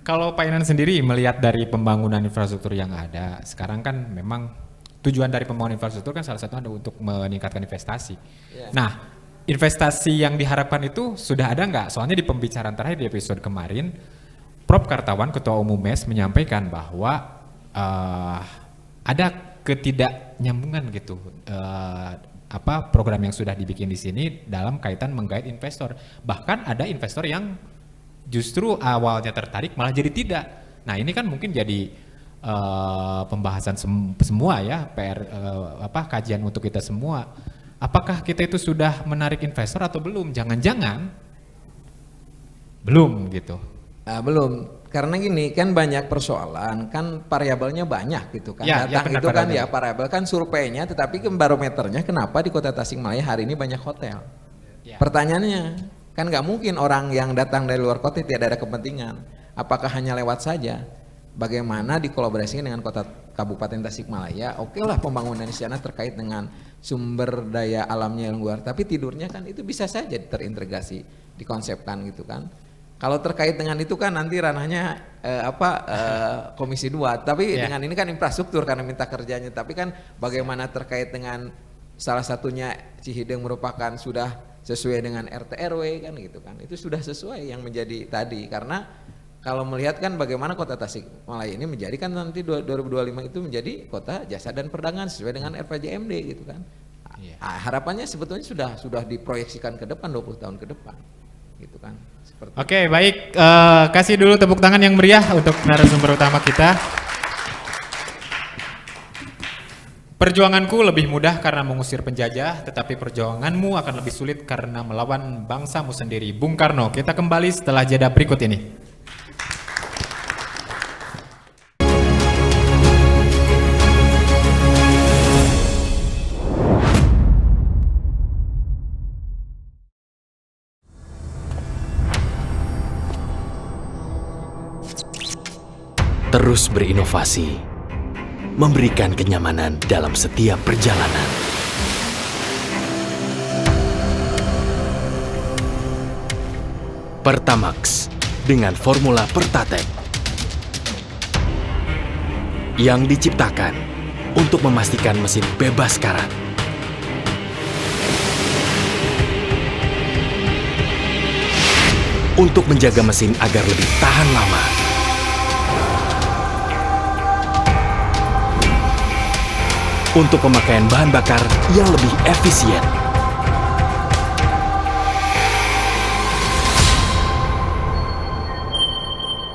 Kalau Pak Inan sendiri melihat dari pembangunan infrastruktur yang ada, sekarang kan memang tujuan dari pembangunan infrastruktur kan salah satu ada untuk meningkatkan investasi. Nah, investasi yang diharapkan itu sudah ada nggak? Soalnya di pembicaraan terakhir di episode kemarin, Prof. Kartawan, Ketua Umum MES menyampaikan bahwa ada ketidaknyambungan gitu program yang sudah dibikin di sini dalam kaitan menggait investor. Bahkan ada investor yang justru awalnya tertarik malah jadi tidak. Nah, ini kan mungkin jadi pembahasan semua ya, PR kajian untuk kita semua. Apakah kita itu sudah menarik investor atau belum? Jangan-jangan belum gitu. Belum, karena gini kan banyak persoalan, kan variabelnya banyak gitu kan. Datang itu kan ya variabel kan surveinya, tetapi kan barometernya kenapa di Kota Tasikmalaya hari ini banyak hotel. Pertanyaannya kan nggak mungkin orang yang datang dari luar kota tidak ada kepentingan. Apakah hanya lewat saja? Bagaimana dikolaborasikan dengan Kota Kabupaten Tasikmalaya? Oke lah pembangunan di sana terkait dengan sumber daya alamnya yang luar, tapi tidurnya kan itu bisa saja terintegrasi, dikonsepkan gitu kan. Kalau terkait dengan itu kan nanti ranahnya Komisi 2, tapi dengan ini kan infrastruktur karena minta kerjanya, tapi kan bagaimana terkait dengan salah satunya Cihideng merupakan sudah sesuai dengan RT RW kan gitu kan, itu sudah sesuai yang menjadi tadi, karena kalau melihat kan bagaimana Kota Tasikmalaya ini menjadi kan nanti 2025 itu menjadi kota jasa dan perdagangan sesuai dengan RPJMD gitu kan. Harapannya sebetulnya sudah diproyeksikan ke depan 20 tahun ke depan gitu kan. Oke, baik, kasih dulu tepuk tangan yang meriah untuk narasumber utama kita. Perjuanganku lebih mudah karena mengusir penjajah, tetapi perjuanganmu akan lebih sulit karena melawan bangsamu sendiri. Bung Karno, kita kembali setelah jeda berikut ini. Terus berinovasi, memberikan kenyamanan dalam setiap perjalanan. Pertamax dengan formula Pertatek yang diciptakan untuk memastikan mesin bebas karat. Untuk menjaga mesin agar lebih tahan lama. Untuk pemakaian bahan bakar yang lebih efisien.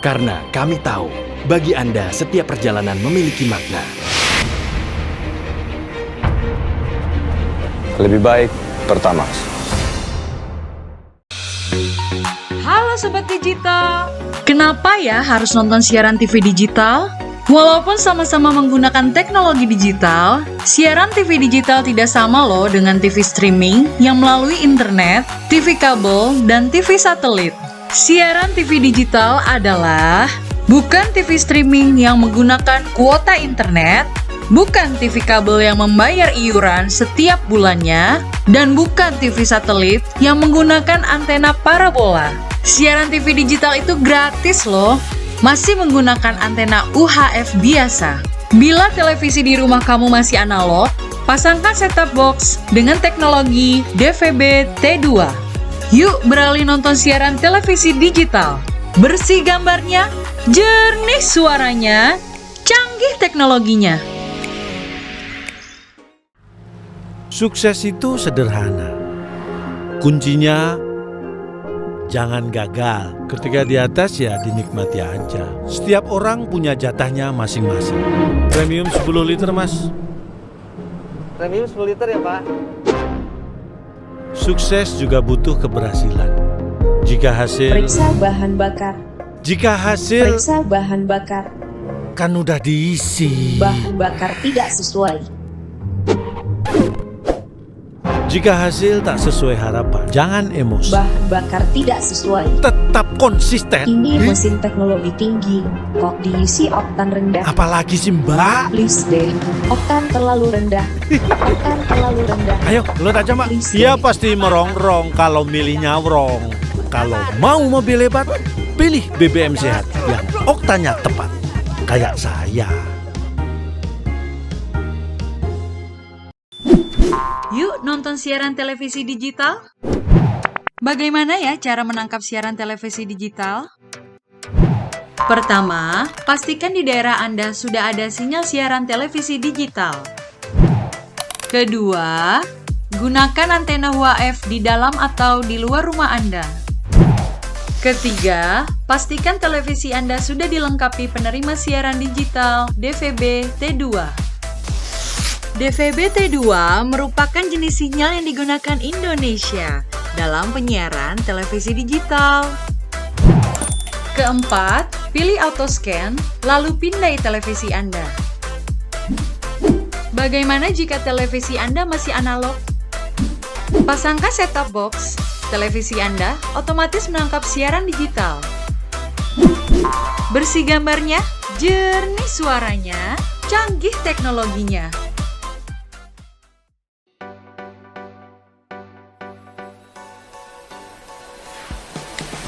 Karena kami tahu, bagi Anda setiap perjalanan memiliki makna. Lebih baik Pertamax. Halo Sobat Digital, kenapa ya harus nonton siaran TV digital? Walaupun sama-sama menggunakan teknologi digital, siaran TV digital tidak sama loh dengan TV streaming yang melalui internet, TV kabel, dan TV satelit. Siaran TV digital adalah bukan TV streaming yang menggunakan kuota internet, bukan TV kabel yang membayar iuran setiap bulannya, dan bukan TV satelit yang menggunakan antena parabola. Siaran TV digital itu gratis loh, masih menggunakan antena UHF biasa. Bila televisi di rumah kamu masih analog, pasangkan set-top box dengan teknologi DVB T2. Yuk beralih nonton siaran televisi digital. Bersih gambarnya, jernih suaranya, canggih teknologinya. Sukses itu sederhana. Kuncinya jangan gagal. Ketika di atas ya dinikmati aja. Setiap orang punya jatahnya masing-masing. Premium 10 liter mas. Premium 10 liter ya Pak. Sukses juga butuh keberhasilan. Jika hasil periksa bahan bakar. Jika hasil Periksa bahan bakar. Kan udah diisi. Bahan bakar tidak sesuai. Jika hasil tak sesuai harapan, jangan emosi. Bahan bakar tidak sesuai. Tetap konsisten. Ini mesin teknologi tinggi, kok diisi oktan rendah. Apalagi sih mbak? Please deh, oktan terlalu rendah. Oktan terlalu rendah. Ayo, lo aja mak. Dia pasti merongrong kalau milihnya wrong. Kalau mau mobil hebat, pilih BBM sehat yang oktannya tepat. Kayak saya. Yuk nonton siaran televisi digital. Bagaimana ya cara menangkap siaran televisi digital? Pertama, pastikan di daerah Anda sudah ada sinyal siaran televisi digital. Kedua, gunakan antena UHF di dalam atau di luar rumah Anda. Ketiga, pastikan televisi Anda sudah dilengkapi penerima siaran digital DVB T2. DVB T2 merupakan jenis sinyal yang digunakan Indonesia dalam penyiaran televisi digital. Keempat, pilih auto scan, lalu pindai televisi Anda. Bagaimana jika televisi Anda masih analog? Pasangkan set-top box, televisi Anda otomatis menangkap siaran digital. Bersih gambarnya, jernih suaranya, canggih teknologinya.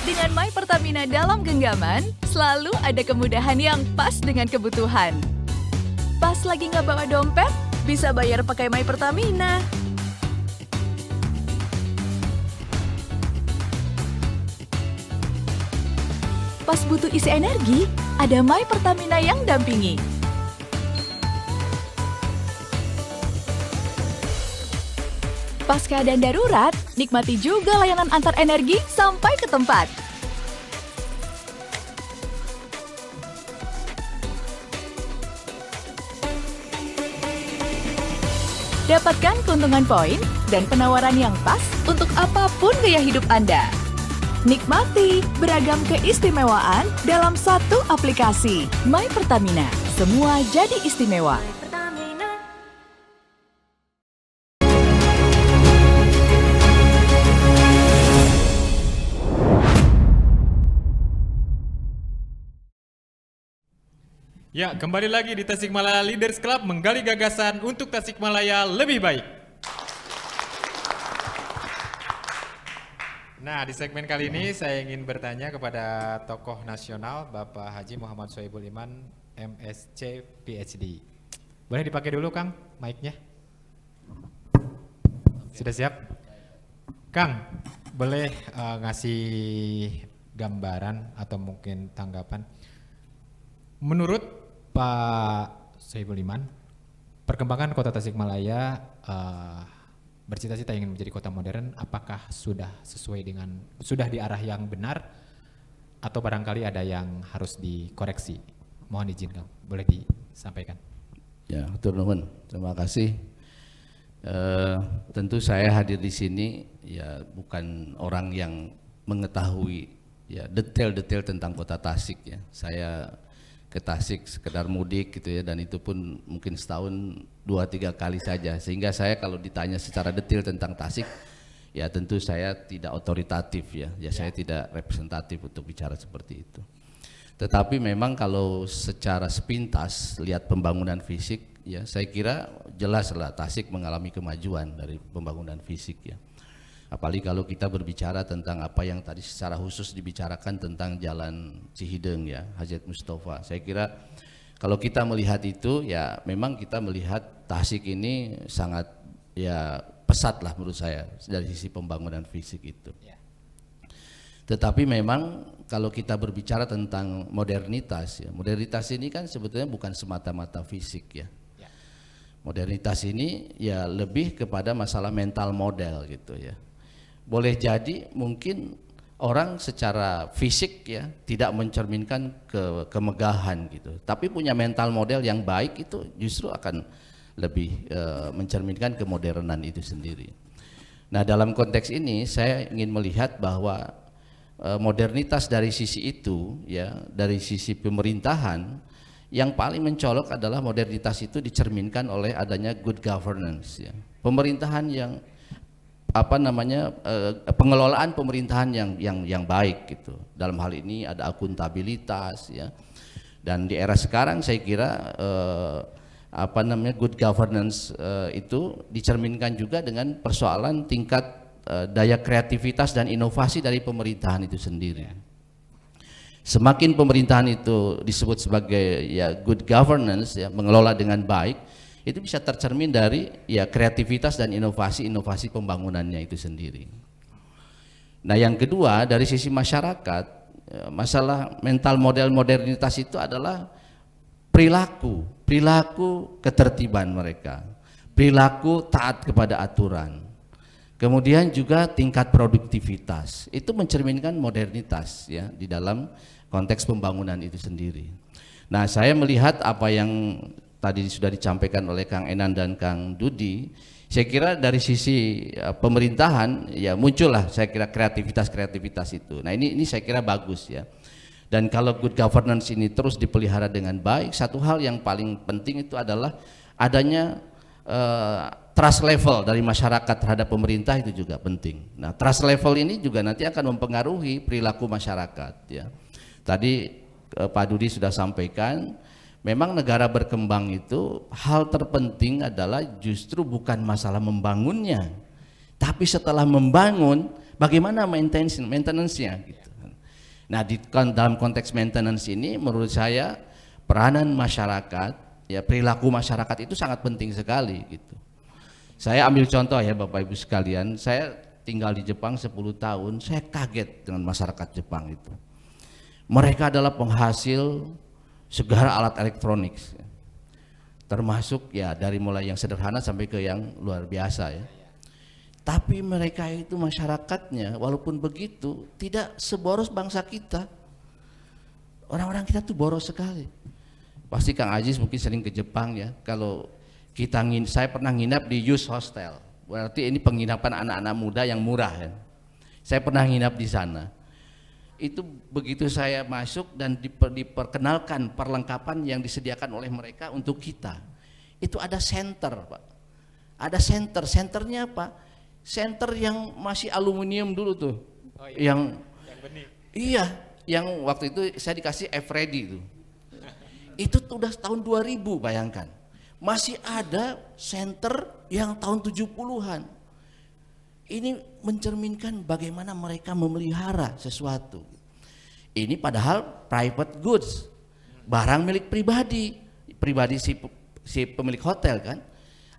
Dengan My Pertamina dalam genggaman, selalu ada kemudahan yang pas dengan kebutuhan. Pas lagi nggak bawa dompet, bisa bayar pakai My Pertamina. Pas butuh isi energi, ada My Pertamina yang dampingi. Pas keadaan darurat, nikmati juga layanan antar energi sampai ke tempat. Dapatkan keuntungan poin dan penawaran yang pas untuk apapun gaya hidup Anda. Nikmati beragam keistimewaan dalam satu aplikasi. My Pertamina, semua jadi istimewa. Ya, kembali lagi di Tasikmalaya Leaders Club menggali gagasan untuk Tasikmalaya lebih baik. Nah, di segmen kali ini saya ingin bertanya kepada tokoh nasional Bapak Haji Muhammad Soebul Iman, MSc, PhD. Boleh dipakai dulu Kang mic-nya? Sudah siap? Kang, boleh ngasih gambaran atau mungkin tanggapan? Menurut Pak Soebul Iman, perkembangan kota Tasikmalaya bercita-cita ingin menjadi kota modern, apakah sudah sesuai dengan, sudah di arah yang benar atau barangkali ada yang harus dikoreksi? Mohon izin Kang, boleh disampaikan. Ya, hatur nuhun. Terima kasih. Tentu saya hadir di sini ya bukan orang yang mengetahui ya detail-detail tentang kota Tasik ya. Saya ke Tasik sekedar mudik gitu ya, dan itu pun mungkin setahun 2-3 kali saja, sehingga saya kalau ditanya secara detail tentang Tasik ya tentu saya tidak otoritatif ya, saya tidak representatif untuk bicara seperti itu. Tetapi memang kalau secara sepintas lihat pembangunan fisik ya, saya kira jelaslah Tasik mengalami kemajuan dari pembangunan fisik ya. Apalagi kalau kita berbicara tentang apa yang tadi secara khusus dibicarakan tentang Jalan Cihideng ya, Hajat Mustafa. Saya kira kalau kita melihat itu ya memang kita melihat Tasik ini sangat ya pesat lah menurut saya dari sisi pembangunan fisik itu. Tetapi memang kalau kita berbicara tentang modernitas ya, modernitas ini kan sebetulnya bukan semata-mata fisik ya. Modernitas ini ya lebih kepada masalah mental model gitu ya. Boleh jadi mungkin orang secara fisik ya tidak mencerminkan kemegahan gitu, tapi punya mental model yang baik itu justru akan lebih mencerminkan kemodernan itu sendiri. Nah, dalam konteks ini saya ingin melihat bahwa modernitas dari sisi itu ya, dari sisi pemerintahan yang paling mencolok adalah modernitas itu dicerminkan oleh adanya good governance ya. Pemerintahan yang pengelolaan pemerintahan yang baik gitu. Dalam hal ini ada akuntabilitas ya. Dan di era sekarang saya kira good governance itu dicerminkan juga dengan persoalan tingkat daya kreativitas dan inovasi dari pemerintahan itu sendiri. Semakin pemerintahan itu disebut sebagai ya good governance ya, mengelola dengan baik, itu bisa tercermin dari ya kreativitas dan inovasi pembangunannya itu sendiri. Nah, yang kedua dari sisi masyarakat, masalah mental model modernitas itu adalah perilaku ketertiban mereka, perilaku taat kepada aturan, kemudian juga tingkat produktivitas. Itu mencerminkan modernitas ya di dalam konteks pembangunan itu sendiri. Nah, saya melihat apa yang tadi sudah disampaikan oleh Kang Enan dan Kang Dudi, saya kira dari sisi pemerintahan ya muncullah saya kira kreativitas itu. Nah, ini saya kira bagus ya. Dan kalau good governance ini terus dipelihara dengan baik, satu hal yang paling penting itu adalah adanya trust level dari masyarakat terhadap pemerintah, itu juga penting. Nah, trust level ini juga nanti akan mempengaruhi perilaku masyarakat ya. Tadi Pak Dudi sudah sampaikan, memang negara berkembang itu hal terpenting adalah justru bukan masalah membangunnya, tapi setelah membangun bagaimana maintenance-nya gitu. Nah, dalam konteks maintenance ini menurut saya peranan masyarakat ya, perilaku masyarakat itu sangat penting sekali gitu. Saya ambil contoh ya Bapak Ibu sekalian, saya tinggal di Jepang 10 tahun, saya kaget dengan masyarakat Jepang itu. Mereka adalah penghasil segala alat elektronik, termasuk ya dari mulai yang sederhana sampai ke yang luar biasa ya. Tapi mereka itu masyarakatnya walaupun begitu tidak seboros bangsa kita. Orang-orang kita tuh boros sekali. Pasti Kang Aziz mungkin sering ke Jepang ya. Kalau kita saya pernah nginap di youth hostel. Berarti ini penginapan anak-anak muda yang murah ya. Saya pernah nginap di sana. Itu begitu saya masuk dan diperkenalkan perlengkapan yang disediakan oleh mereka untuk kita, itu ada center Pak, ada centernya apa? Center yang masih aluminium dulu tuh, yang benih. Iya, yang waktu itu saya dikasih F-ready itu. Itu sudah tahun 2000, bayangkan. Masih ada center yang tahun 70-an. Ini mencerminkan bagaimana mereka memelihara sesuatu. Ini padahal private goods, barang milik pribadi si pemilik hotel kan.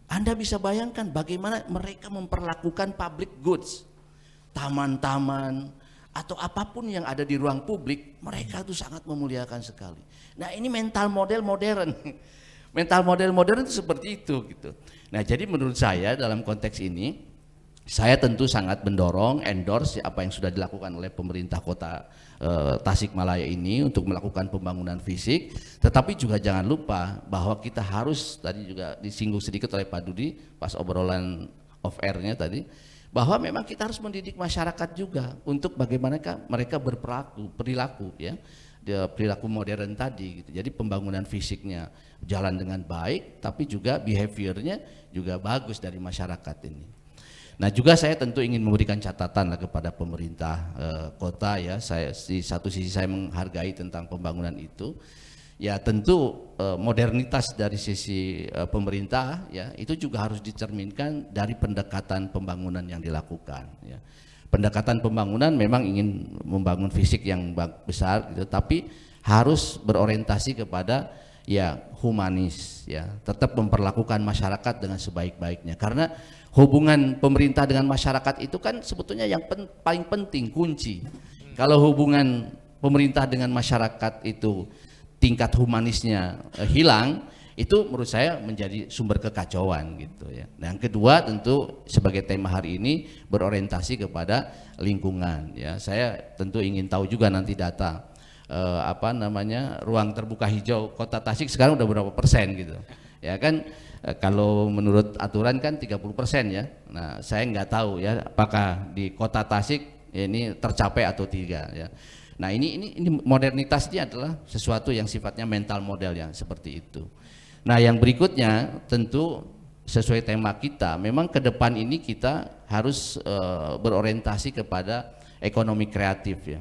Anda bisa bayangkan bagaimana mereka memperlakukan public goods, taman-taman atau apapun yang ada di ruang publik, mereka itu sangat memuliakan sekali. Nah, ini mental model modern. Mental model modern itu seperti itu gitu. Nah, jadi menurut saya dalam konteks ini, saya tentu sangat mendorong, endorse apa yang sudah dilakukan oleh pemerintah kota Tasikmalaya ini untuk melakukan pembangunan fisik. Tetapi juga jangan lupa bahwa kita harus, tadi juga disinggung sedikit oleh Pak Dudi pas obrolan off air-nya tadi, bahwa memang kita harus mendidik masyarakat juga untuk bagaimana mereka perilaku ya, perilaku modern tadi gitu. Jadi pembangunan fisiknya jalan dengan baik, tapi juga behaviornya juga bagus dari masyarakat ini. Nah, juga saya tentu ingin memberikan catatan lah kepada pemerintah kota ya. Saya di satu sisi saya menghargai tentang pembangunan itu. Ya tentu modernitas dari sisi pemerintah ya itu juga harus dicerminkan dari pendekatan pembangunan yang dilakukan ya. Pendekatan pembangunan memang ingin membangun fisik yang besar gitu, tapi harus berorientasi kepada ya humanis ya, tetap memperlakukan masyarakat dengan sebaik-baiknya, karena hubungan pemerintah dengan masyarakat itu kan sebetulnya yang paling penting, kunci. Kalau hubungan pemerintah dengan masyarakat itu tingkat humanisnya hilang, itu menurut saya menjadi sumber kekacauan gitu ya. Nah, yang kedua tentu sebagai tema hari ini berorientasi kepada lingkungan ya. Saya tentu ingin tahu juga nanti data ruang terbuka hijau Kota Tasik sekarang udah berapa persen gitu. Ya kan kalau menurut aturan kan 30% ya. Nah, saya nggak tahu ya apakah di Kota Tasik ini tercapai atau tidak ya. Nah, ini modernitas ini adalah sesuatu yang sifatnya mental model yang seperti itu. Nah, yang berikutnya tentu sesuai tema kita, memang ke depan ini kita harus berorientasi kepada ekonomi kreatif ya.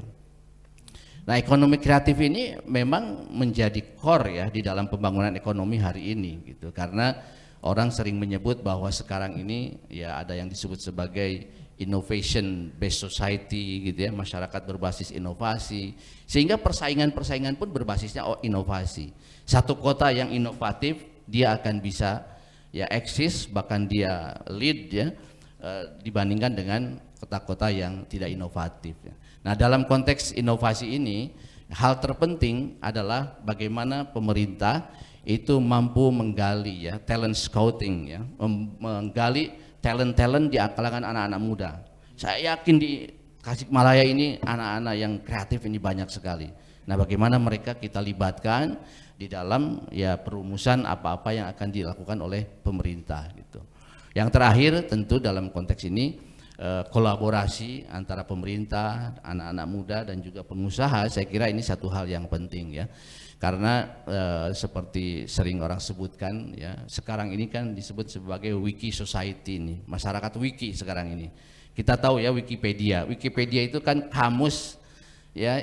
Nah, ekonomi kreatif ini memang menjadi core ya di dalam pembangunan ekonomi hari ini gitu, karena orang sering menyebut bahwa sekarang ini ya ada yang disebut sebagai innovation based society gitu ya, masyarakat berbasis inovasi, sehingga persaingan pun berbasisnya inovasi. Satu kota yang inovatif dia akan bisa ya eksis, bahkan dia lead ya dibandingkan dengan kota-kota yang tidak inovatif ya. Nah, dalam konteks inovasi ini hal terpenting adalah bagaimana pemerintah itu mampu menggali ya talent scouting ya, menggali talent di kalangan anak-anak muda. Saya yakin di Tasikmalaya ini anak-anak yang kreatif ini banyak sekali. Nah, bagaimana mereka kita libatkan di dalam ya perumusan apa-apa yang akan dilakukan oleh pemerintah gitu. Yang terakhir tentu dalam konteks ini kolaborasi antara pemerintah, anak-anak muda dan juga pengusaha, saya kira ini satu hal yang penting ya. Karena seperti sering orang sebutkan ya, sekarang ini kan disebut sebagai wiki society nih, masyarakat wiki sekarang ini. Kita tahu ya Wikipedia itu kan kamus ya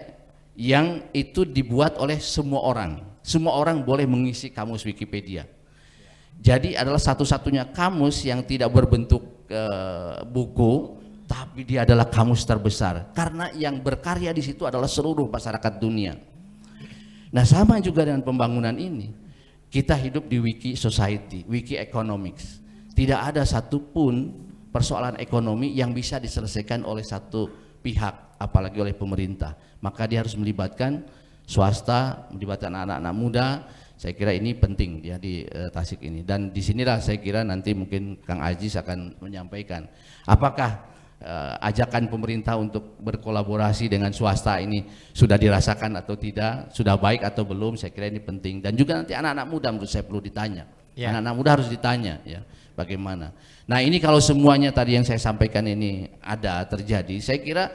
yang itu dibuat oleh semua orang boleh mengisi kamus Wikipedia. Jadi adalah satu-satunya kamus yang tidak berbentuk buku, tapi dia adalah kamus terbesar karena yang berkarya di situ adalah seluruh masyarakat dunia. Nah, sama juga dengan pembangunan ini, kita hidup di wiki society, wiki economics. Tidak ada satupun persoalan ekonomi yang bisa diselesaikan oleh satu pihak, apalagi oleh pemerintah. Maka dia harus melibatkan swasta, melibatkan anak-anak muda. Saya kira ini penting ya di Tasik ini, dan disinilah saya kira nanti mungkin Kang Aziz akan menyampaikan apakah ajakan pemerintah untuk berkolaborasi dengan swasta ini sudah dirasakan atau tidak, sudah baik atau belum. Saya kira ini penting, dan juga nanti anak-anak muda menurut saya perlu ditanya ya. Anak-anak muda harus ditanya ya bagaimana. Nah, ini kalau semuanya tadi yang saya sampaikan ini ada terjadi, saya kira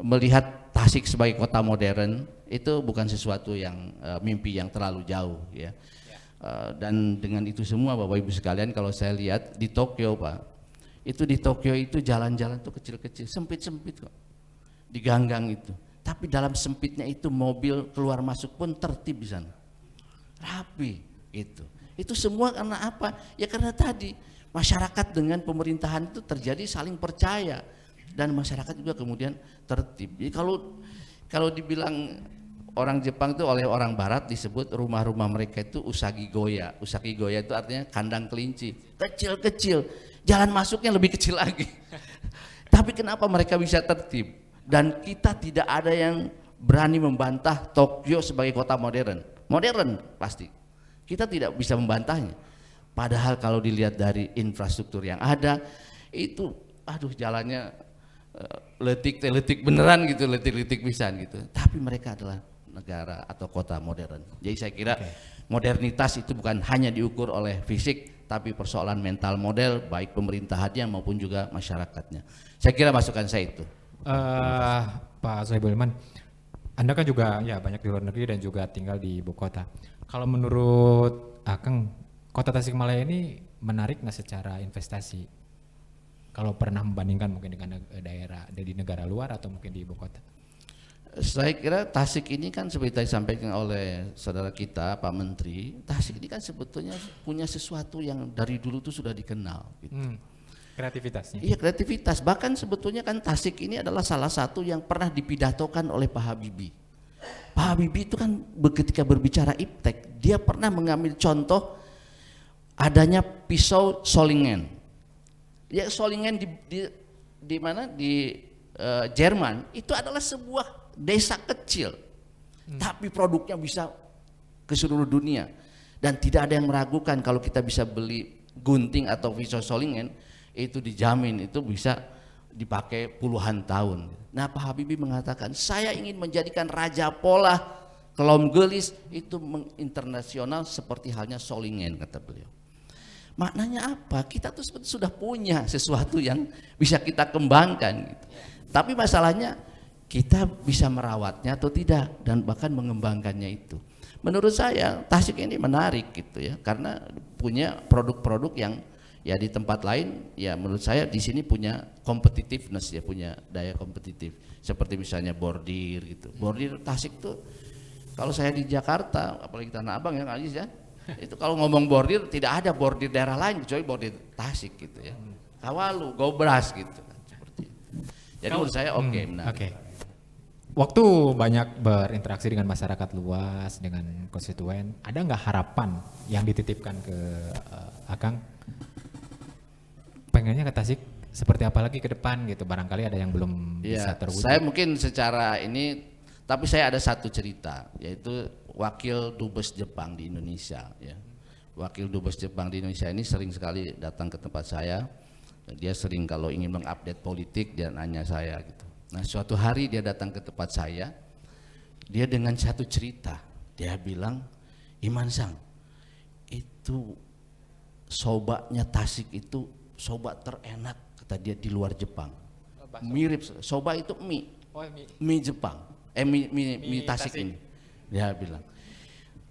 melihat Tasik sebagai kota modern itu bukan sesuatu yang mimpi yang terlalu jauh ya. Dan dengan itu semua Bapak Ibu sekalian, kalau saya lihat di Tokyo Pak, itu di Tokyo itu jalan-jalan tuh kecil-kecil, sempit-sempit kok di gang-gang itu, tapi dalam sempitnya itu mobil keluar masuk pun tertib di sana. rapi itu. Itu semua karena apa? Ya karena tadi masyarakat dengan pemerintahan itu terjadi saling percaya dan masyarakat juga kemudian tertib. Jadi kalau dibilang orang Jepang itu oleh orang Barat disebut rumah-rumah mereka itu usagigoya. Usagigoya itu artinya kandang kelinci, kecil-kecil, jalan masuknya lebih kecil lagi. Tapi kenapa mereka bisa tertib? Dan kita tidak ada yang berani membantah Tokyo sebagai kota modern. Modern pasti. Kita tidak bisa membantahnya. Padahal kalau dilihat dari infrastruktur yang ada itu, aduh jalannya letik beneran gitu, letik pisan gitu. Tapi mereka adalah negara atau kota modern. Jadi saya kira modernitas itu bukan hanya diukur oleh fisik, tapi persoalan mental model baik pemerintahannya maupun juga masyarakatnya. Saya kira masukan saya itu. Pak Sohibul Iman, Anda kan juga ya banyak di luar negeri dan juga tinggal di ibu kota. Kalau menurut Akang, kota Tasikmalaya ini menarik nggak secara investasi? Kalau pernah membandingkan mungkin dengan daerah di negara luar atau mungkin di ibu kota? Saya kira Tasik ini kan seperti disampaikan oleh saudara kita Pak Menteri, Tasik ini kan sebetulnya punya sesuatu yang dari dulu itu sudah dikenal. Gitu. Kreativitasnya? Iya, kreativitas. Bahkan sebetulnya kan Tasik ini adalah salah satu yang pernah dipidatokan oleh Pak Habibie. Pak Habibie itu kan ketika berbicara iptek, dia pernah mengambil contoh adanya pisau Solingen. Ya Solingen di mana di Jerman itu adalah sebuah desa kecil, tapi produknya bisa ke seluruh dunia dan tidak ada yang meragukan kalau kita bisa beli gunting atau pisau Solingen itu dijamin itu bisa dipakai puluhan tahun. Nah Pak Habibie mengatakan saya ingin menjadikan Raja Polah Kelom Gelis itu internasional seperti halnya Solingen, kata beliau. Maknanya apa? Kita tuh sudah punya sesuatu yang bisa kita kembangkan gitu. Tapi masalahnya kita bisa merawatnya atau tidak dan bahkan mengembangkannya itu. Menurut saya Tasik ini menarik gitu ya, karena punya produk-produk yang ya di tempat lain ya menurut saya di sini punya competitiveness ya, punya daya kompetitif. Seperti misalnya bordir gitu. Bordir Tasik tuh kalau saya di Jakarta, apalagi Tanah Abang ya Kak Aziz ya, itu kalau ngomong bordir tidak ada bordir daerah lain kecuali bordir Tasik gitu ya. Kawalu, Gobras gitu. Seperti itu. Jadi menurut saya menarik. Oke. Waktu banyak berinteraksi dengan masyarakat luas, dengan konstituen, ada nggak harapan yang dititipkan ke Akang? Pengennya ke Tasik seperti apa lagi ke depan gitu, barangkali ada yang belum bisa terwujud. Saya mungkin secara ini, tapi saya ada satu cerita, yaitu Wakil Dubes Jepang di Indonesia ya. Wakil Dubes Jepang di Indonesia ini sering sekali datang ke tempat saya. Dia sering kalau ingin mengupdate politik dia nanya saya gitu. Nah suatu hari dia datang ke tempat saya, dia dengan satu cerita, dia bilang, Iman Sang, itu sobanya Tasik itu soba terenak kata dia di luar Jepang. Mirip, soba itu mie, mie Jepang, mie Tasik ini. Dia bilang.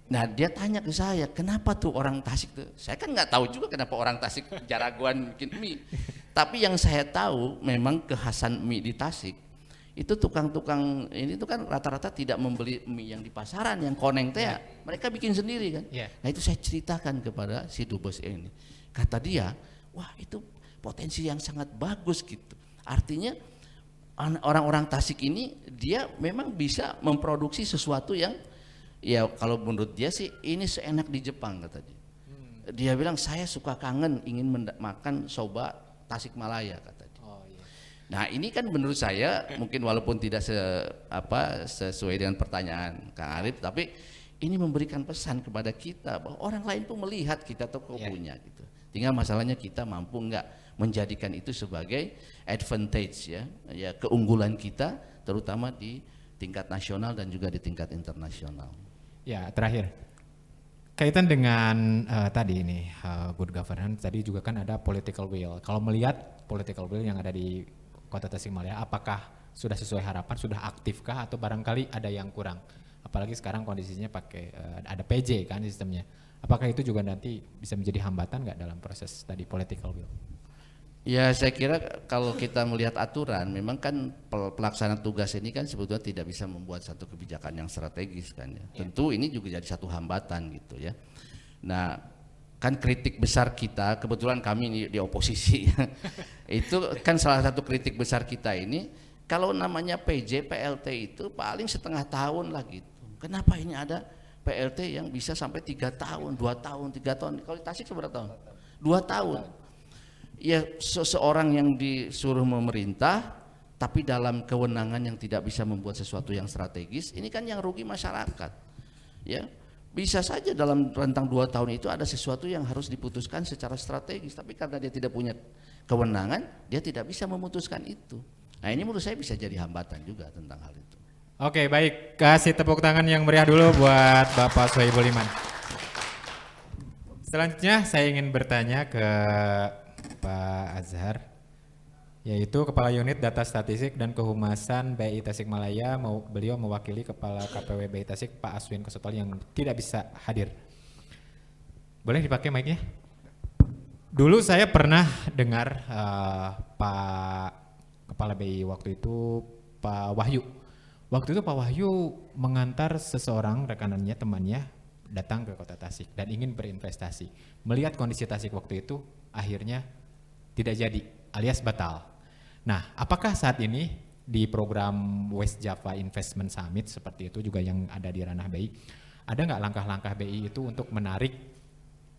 Nah dia tanya ke saya, kenapa tuh orang Tasik tuh? Saya kan nggak tahu juga kenapa orang Tasik jaraguan bikin mie. Tapi yang saya tahu memang kekhasan mie di Tasik itu tukang-tukang ini tuh kan rata-rata tidak membeli mie yang di pasaran, yang koneng teh mereka bikin sendiri kan. Nah itu saya ceritakan kepada si Dubes ini. Kata dia, wah itu potensi yang sangat bagus gitu. Artinya orang-orang Tasik ini dia memang bisa memproduksi sesuatu yang ya kalau menurut dia sih ini seenak di Jepang kata dia. Dia bilang saya suka kangen ingin makan soba Tasikmalaya kata dia. Nah ini kan menurut saya mungkin walaupun tidak sesuai dengan pertanyaan Kang Arif, tapi ini memberikan pesan kepada kita bahwa orang lain pun melihat kita tuh punya gitu. Tinggal masalahnya kita mampu nggak menjadikan itu sebagai advantage ya keunggulan kita terutama di tingkat nasional dan juga di tingkat internasional. Ya terakhir kaitan dengan tadi ini good governance tadi juga kan ada political will. Kalau melihat political will yang ada di Kota Tasikmalaya, apakah sudah sesuai harapan, sudah aktifkah atau barangkali ada yang kurang? Apalagi sekarang kondisinya pakai ada PJ kan sistemnya. Apakah itu juga nanti bisa menjadi hambatan nggak dalam proses tadi political will? Ya, saya kira kalau kita melihat aturan, memang kan pelaksana tugas ini kan sebetulnya tidak bisa membuat satu kebijakan yang strategis kan ya. Tentu ini juga jadi satu hambatan gitu ya. Nah, kan kritik besar kita, kebetulan kami di oposisi itu kan salah satu kritik besar kita ini, kalau namanya PJ, PLT itu paling setengah tahun lah gitu. Kenapa ini ada PLT yang bisa sampai 3 tahun, 2 tahun, 3 tahun? Kalau di Tasik seberapa tahun? 2 tahun. Ya, seseorang yang disuruh memerintah tapi dalam kewenangan yang tidak bisa membuat sesuatu yang strategis, ini kan yang rugi masyarakat. Ya, bisa saja dalam rentang 2 tahun itu ada sesuatu yang harus diputuskan secara strategis, tapi karena dia tidak punya kewenangan, dia tidak bisa memutuskan itu. Nah, ini menurut saya bisa jadi hambatan juga tentang hal itu. Oke, baik, kasih tepuk tangan yang meriah dulu buat Bapak Sohibul Iman. Selanjutnya saya ingin bertanya ke Pak Azhar, yaitu Kepala Unit Data Statistik dan Kehumasan BI Tasikmalaya. Beliau mewakili Kepala KPW BI Tasik, Pak Aswin Kosotoli, yang tidak bisa hadir. Boleh dipakai mic-nya? Dulu saya pernah dengar Pak Kepala BI waktu itu, Pak Wahyu. Waktu itu Pak Wahyu mengantar seseorang rekanannya, temannya, datang ke Kota Tasik dan ingin berinvestasi. Melihat kondisi Tasik waktu itu, akhirnya tidak jadi, alias batal. Nah, apakah saat ini di program West Java Investment Summit seperti itu juga yang ada di ranah BI, ada nggak langkah-langkah BI itu untuk menarik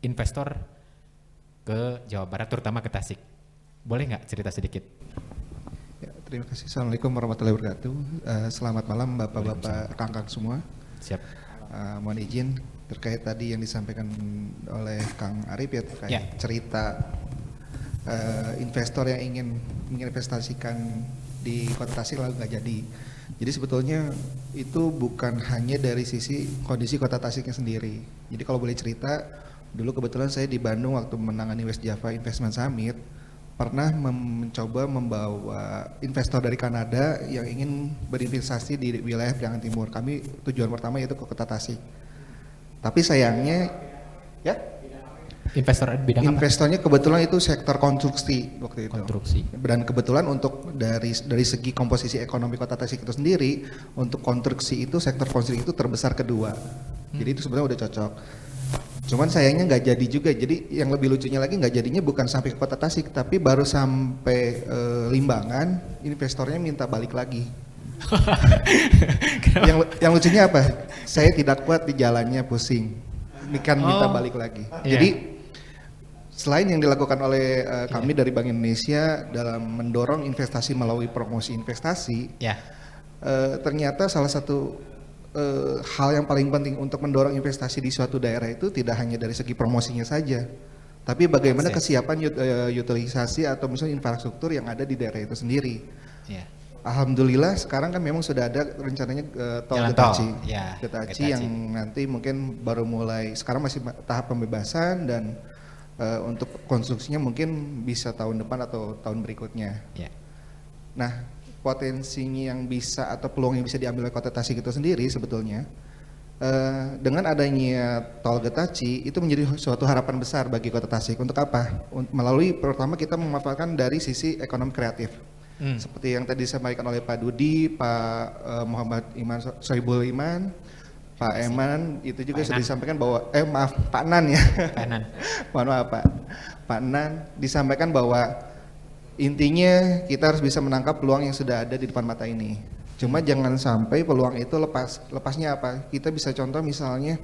investor ke Jawa Barat, terutama ke Tasik? Boleh nggak cerita sedikit? Ya, terima kasih. Assalamualaikum warahmatullahi wabarakatuh. Selamat malam Bapak-Bapak Kang-Kang semua. Siap. Mohon izin terkait tadi yang disampaikan oleh Kang Arif ya, terkait cerita investor yang ingin menginvestasikan di Kota Tasik lalu nggak jadi. Jadi sebetulnya itu bukan hanya dari sisi kondisi Kota Tasiknya sendiri. Jadi kalau boleh cerita, dulu kebetulan saya di Bandung waktu menangani West Java Investment Summit pernah mencoba membawa investor dari Kanada yang ingin berinvestasi di wilayah Priangan Timur. Kami tujuan pertama yaitu ke Kota Tasik. Tapi sayangnya ya, investor bidang apa? Investornya kebetulan itu sektor konstruksi waktu itu. Konstruksi. Dan kebetulan untuk dari segi komposisi ekonomi Kota Tasik itu sendiri, untuk konstruksi itu sektor konstruksi itu terbesar kedua. Jadi itu sebenarnya udah cocok. Cuman sayangnya nggak jadi juga. Jadi yang lebih lucunya lagi nggak jadinya bukan sampai ke Kota Tasik, tapi baru sampai Limbangan, investornya minta balik lagi. yang lucunya apa? Saya tidak kuat di jalannya, pusing. Ini kan minta balik lagi. Jadi selain yang dilakukan oleh kami dari Bank Indonesia dalam mendorong investasi melalui promosi investasi, ternyata salah satu hal yang paling penting untuk mendorong investasi di suatu daerah itu tidak hanya dari segi promosinya saja, tapi bagaimana kesiapan utilisasi atau misalnya infrastruktur yang ada di daerah itu sendiri. Alhamdulillah sekarang kan memang sudah ada rencananya tol Getaci, Getaci yang nanti mungkin baru mulai, sekarang masih tahap pembebasan dan untuk konstruksinya mungkin bisa tahun depan atau tahun berikutnya. Nah, potensinya yang bisa atau peluang yang bisa diambil oleh Kota Tasik itu sendiri sebetulnya dengan adanya tol Getaci itu menjadi suatu harapan besar bagi Kota Tasik. Untuk apa? Melalui pertama kita memanfaatkan dari sisi ekonomi kreatif. Seperti yang tadi disampaikan oleh Pak Dudi, Pak Muhammad Iman Sohibul Iman, Pak Eman, itu juga sudah disampaikan bahwa maaf Pak Nan ya. Pak Nan. Mohon maaf Pak Nan, disampaikan bahwa intinya kita harus bisa menangkap peluang yang sudah ada di depan mata ini. Cuma jangan sampai peluang itu lepasnya apa? Kita bisa contoh misalnya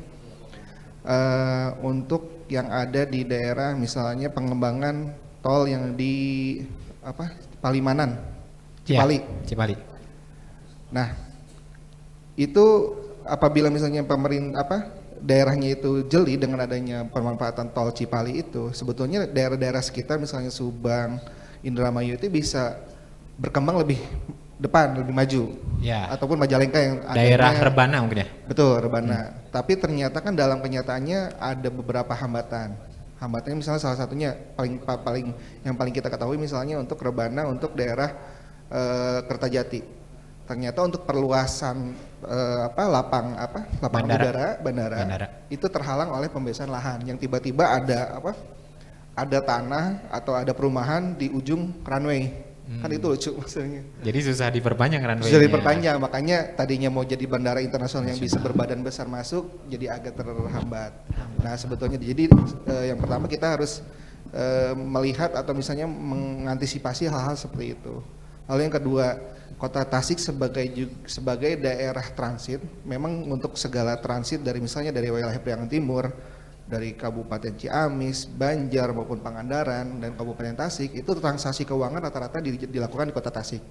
untuk yang ada di daerah misalnya pengembangan tol yang di Palimanan, Cipali. Nah, itu apabila misalnya daerahnya itu jeli dengan adanya pemanfaatan tol Cipali itu, sebetulnya daerah-daerah sekitar misalnya Subang, Indramayu itu bisa berkembang lebih depan, lebih maju. Ataupun Majalengka yang daerah Rebana mungkin ya. Betul, Rebana. Tapi ternyata kan dalam kenyataannya ada beberapa hambatan. Hambatannya misalnya salah satunya yang paling kita ketahui misalnya untuk Rebana, untuk daerah Kertajati. Ternyata untuk perluasan lapangan bandara itu terhalang oleh pembebasan lahan yang tiba-tiba ada tanah atau ada perumahan di ujung runway. Kan itu lucu maksudnya. Jadi susah diperpanjang runway. Susah diperpanjang, makanya tadinya mau jadi bandara internasional yang bisa berbadan besar masuk jadi agak terhambat. Nah sebetulnya jadi yang pertama kita harus melihat atau misalnya mengantisipasi hal-hal seperti itu. Lalu yang kedua, Kota Tasik sebagai daerah transit, memang untuk segala transit dari misalnya dari wilayah Priangan Timur, dari Kabupaten Ciamis, Banjar maupun Pangandaran dan Kabupaten Tasik, itu transaksi keuangan rata-rata dilakukan di Kota Tasik.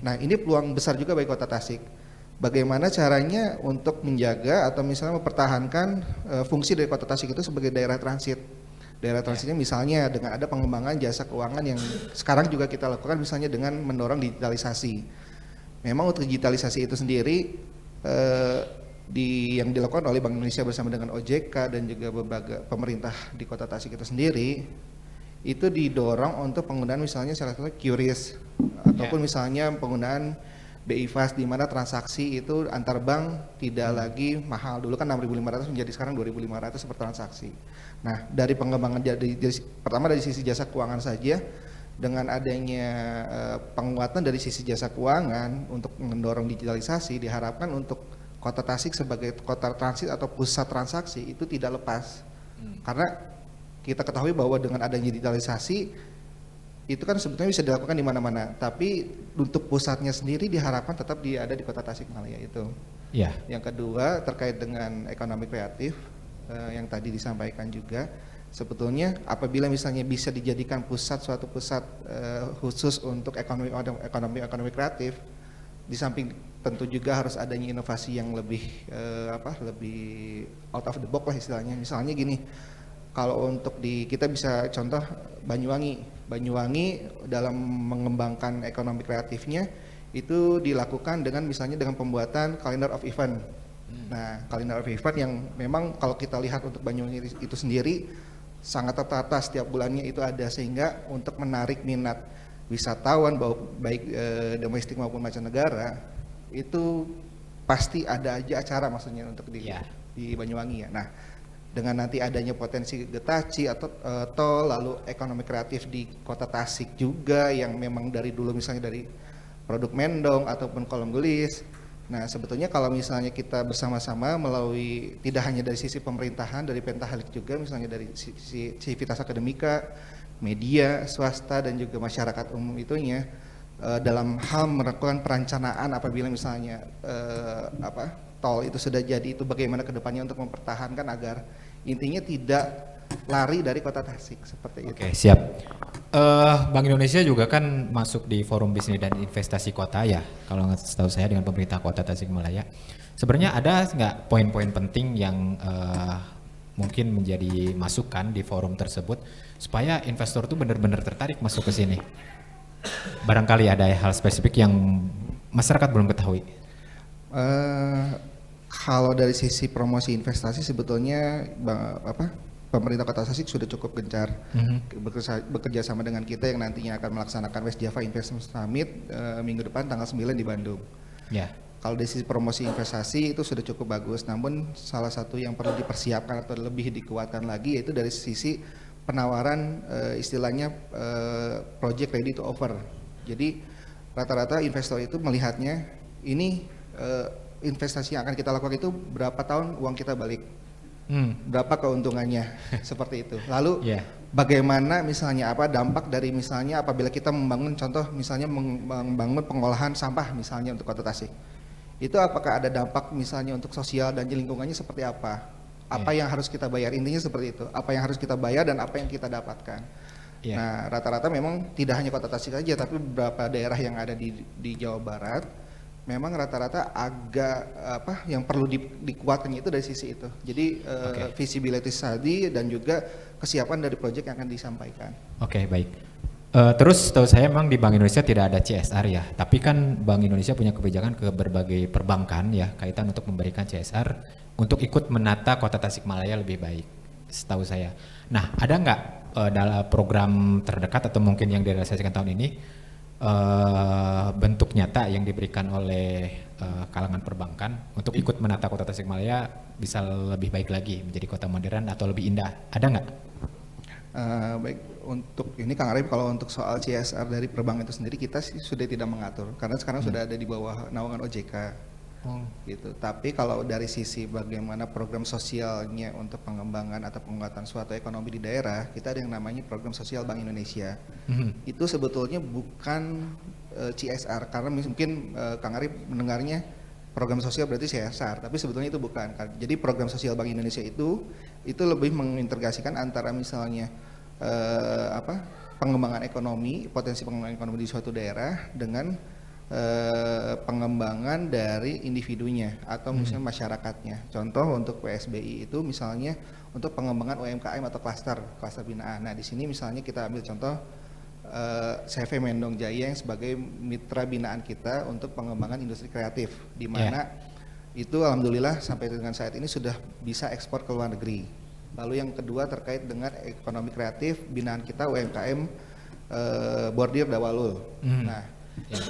Nah ini peluang besar juga bagi Kota Tasik. Bagaimana caranya untuk menjaga atau misalnya mempertahankan fungsi dari Kota Tasik itu sebagai daerah transit. Daerah transitnya misalnya dengan ada pengembangan jasa keuangan yang sekarang juga kita lakukan misalnya dengan mendorong digitalisasi. Memang untuk digitalisasi itu sendiri yang dilakukan oleh Bank Indonesia bersama dengan OJK dan juga berbagai pemerintah di Kota Tasik itu sendiri itu didorong untuk penggunaan misalnya salah satu QRIS ataupun misalnya penggunaan BI Fast di mana transaksi itu antar bank tidak lagi mahal. Dulu kan 6.500 menjadi sekarang 2.500 per transaksi. Nah, dari pengembangan pertama dari sisi jasa keuangan saja dengan adanya penguatan dari sisi jasa keuangan untuk mendorong digitalisasi diharapkan untuk Kota Tasik sebagai kota transit atau pusat transaksi itu tidak lepas. Karena kita ketahui bahwa dengan adanya digitalisasi itu kan sebetulnya bisa dilakukan di mana-mana, tapi untuk pusatnya sendiri diharapkan tetap ada di Kota Tasikmalaya itu. Yeah. Yang kedua terkait dengan ekonomi kreatif yang tadi disampaikan juga, sebetulnya apabila misalnya bisa dijadikan suatu pusat khusus untuk ekonomi kreatif, di samping tentu juga harus adanya inovasi yang lebih lebih out of the box lah istilahnya. Misalnya gini, kalau untuk kita bisa contoh Banyuwangi dalam mengembangkan ekonomi kreatifnya itu dilakukan dengan misalnya dengan pembuatan calendar of event. Nah, calendar of event yang memang kalau kita lihat untuk Banyuwangi itu sendiri sangat tertata setiap bulannya itu ada, sehingga untuk menarik minat wisatawan baik domestik maupun mancanegara itu pasti ada aja acara maksudnya untuk di Banyuwangi ya. Nah, dengan nanti adanya potensi Getaci atau tol, lalu ekonomi kreatif di Kota Tasik juga yang memang dari dulu misalnya dari produk mendong ataupun kolom gelis. Nah, sebetulnya kalau misalnya kita bersama-sama melalui tidak hanya dari sisi pemerintahan, dari Pentahalik juga misalnya dari sisi Civitas Akademika, media, swasta dan juga masyarakat umum itunya dalam hal melakukan perencanaan apabila misalnya tol itu sudah jadi, itu bagaimana kedepannya untuk mempertahankan agar intinya tidak lari dari Kota Tasik seperti itu. Oke, siap. Bank Indonesia juga kan masuk di Forum Bisnis dan Investasi Kota ya, kalau setahu saya dengan pemerintah Kota Tasikmalaya. Sebenarnya ada nggak poin-poin penting yang mungkin menjadi masukan di forum tersebut supaya investor itu benar-benar tertarik masuk ke sini? Barangkali ada hal spesifik yang masyarakat belum ketahui. Kalau dari sisi promosi investasi sebetulnya pemerintah Kota Tasik sudah cukup gencar bekerja sama dengan kita yang nantinya akan melaksanakan West Java Investment Summit minggu depan tanggal 9 di Bandung. Ya. Kalau dari sisi promosi investasi itu sudah cukup bagus, namun salah satu yang perlu dipersiapkan atau lebih dikuatkan lagi yaitu dari sisi penawaran istilahnya project ready to offer. Jadi rata-rata investor itu melihatnya ini investasi yang akan kita lakukan itu berapa tahun uang kita balik, berapa keuntungannya seperti itu. Lalu bagaimana misalnya dampak dari misalnya apabila kita membangun contoh misalnya membangun pengolahan sampah misalnya untuk Kota Tasik, itu apakah ada dampak misalnya untuk sosial dan lingkungannya seperti apa? Apa yang harus kita bayar, intinya seperti itu. Apa yang harus kita bayar dan apa yang kita dapatkan. Nah, rata-rata memang tidak hanya Kota Tasik saja, tapi beberapa daerah yang ada di Jawa Barat memang rata-rata agak yang perlu dikuatkan itu dari sisi itu. Jadi visibility study dan juga kesiapan dari proyek yang akan disampaikan. Oke, baik. Terus tahu saya memang di Bank Indonesia tidak ada CSR ya, tapi kan Bank Indonesia punya kebijakan ke berbagai perbankan ya kaitan untuk memberikan CSR untuk ikut menata Kota Tasikmalaya lebih baik, setahu saya. Nah, ada nggak dalam program terdekat atau mungkin yang direalisasikan tahun ini bentuk nyata yang diberikan oleh kalangan perbankan untuk ikut menata Kota Tasikmalaya bisa lebih baik lagi menjadi kota modern atau lebih indah? Ada nggak? Baik, untuk ini Kang Arif, kalau untuk soal CSR dari perbankan itu sendiri kita sih sudah tidak mengatur karena sekarang sudah ada di bawah naungan OJK. Gitu. Tapi kalau dari sisi bagaimana program sosialnya untuk pengembangan atau penguatan suatu ekonomi di daerah, kita ada yang namanya program sosial Bank Indonesia. Itu sebetulnya bukan CSR karena mungkin Kang Arif mendengarnya program sosial berarti CSR, tapi sebetulnya itu bukan. Jadi program sosial Bank Indonesia itu lebih mengintegrasikan antara misalnya pengembangan ekonomi, potensi pengembangan ekonomi di suatu daerah dengan pengembangan dari individunya atau misalnya masyarakatnya. Contoh untuk PSBI itu misalnya untuk pengembangan UMKM atau klaster binaan. Nah di sini misalnya kita ambil contoh CV Mendong Jaya yang sebagai mitra binaan kita untuk pengembangan industri kreatif, di mana itu alhamdulillah sampai dengan saat ini sudah bisa ekspor ke luar negeri. Lalu yang kedua terkait dengan ekonomi kreatif binaan kita UMKM Bordir Dawalul. Nah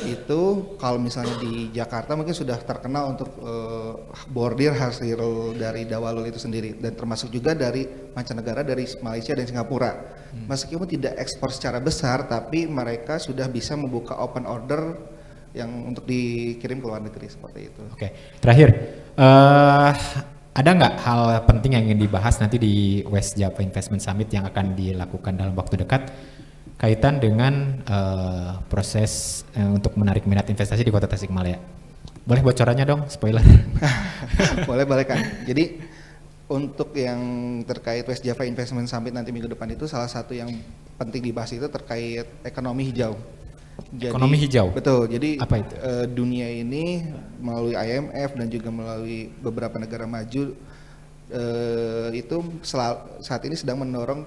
itu kalau misalnya di Jakarta mungkin sudah terkenal untuk bordir hasil dari Dawalul itu sendiri dan termasuk juga dari mancanegara dari Malaysia dan Singapura. Meskipun tidak ekspor secara besar tapi mereka sudah bisa membuka open order yang untuk dikirim ke luar negeri seperti itu. Oke, terakhir ada nggak hal penting yang ingin dibahas nanti di West Java Investment Summit yang akan dilakukan dalam waktu dekat kaitan dengan proses untuk menarik minat investasi di Kota Tasikmalaya? Boleh bocorannya dong, spoiler. boleh kan. Jadi untuk yang terkait West Java Investment Summit nanti minggu depan itu salah satu yang penting dibahas itu terkait ekonomi hijau. Jadi, ekonomi hijau? Betul, jadi apa itu? Dunia ini melalui IMF dan juga melalui beberapa negara maju itu saat ini sedang mendorong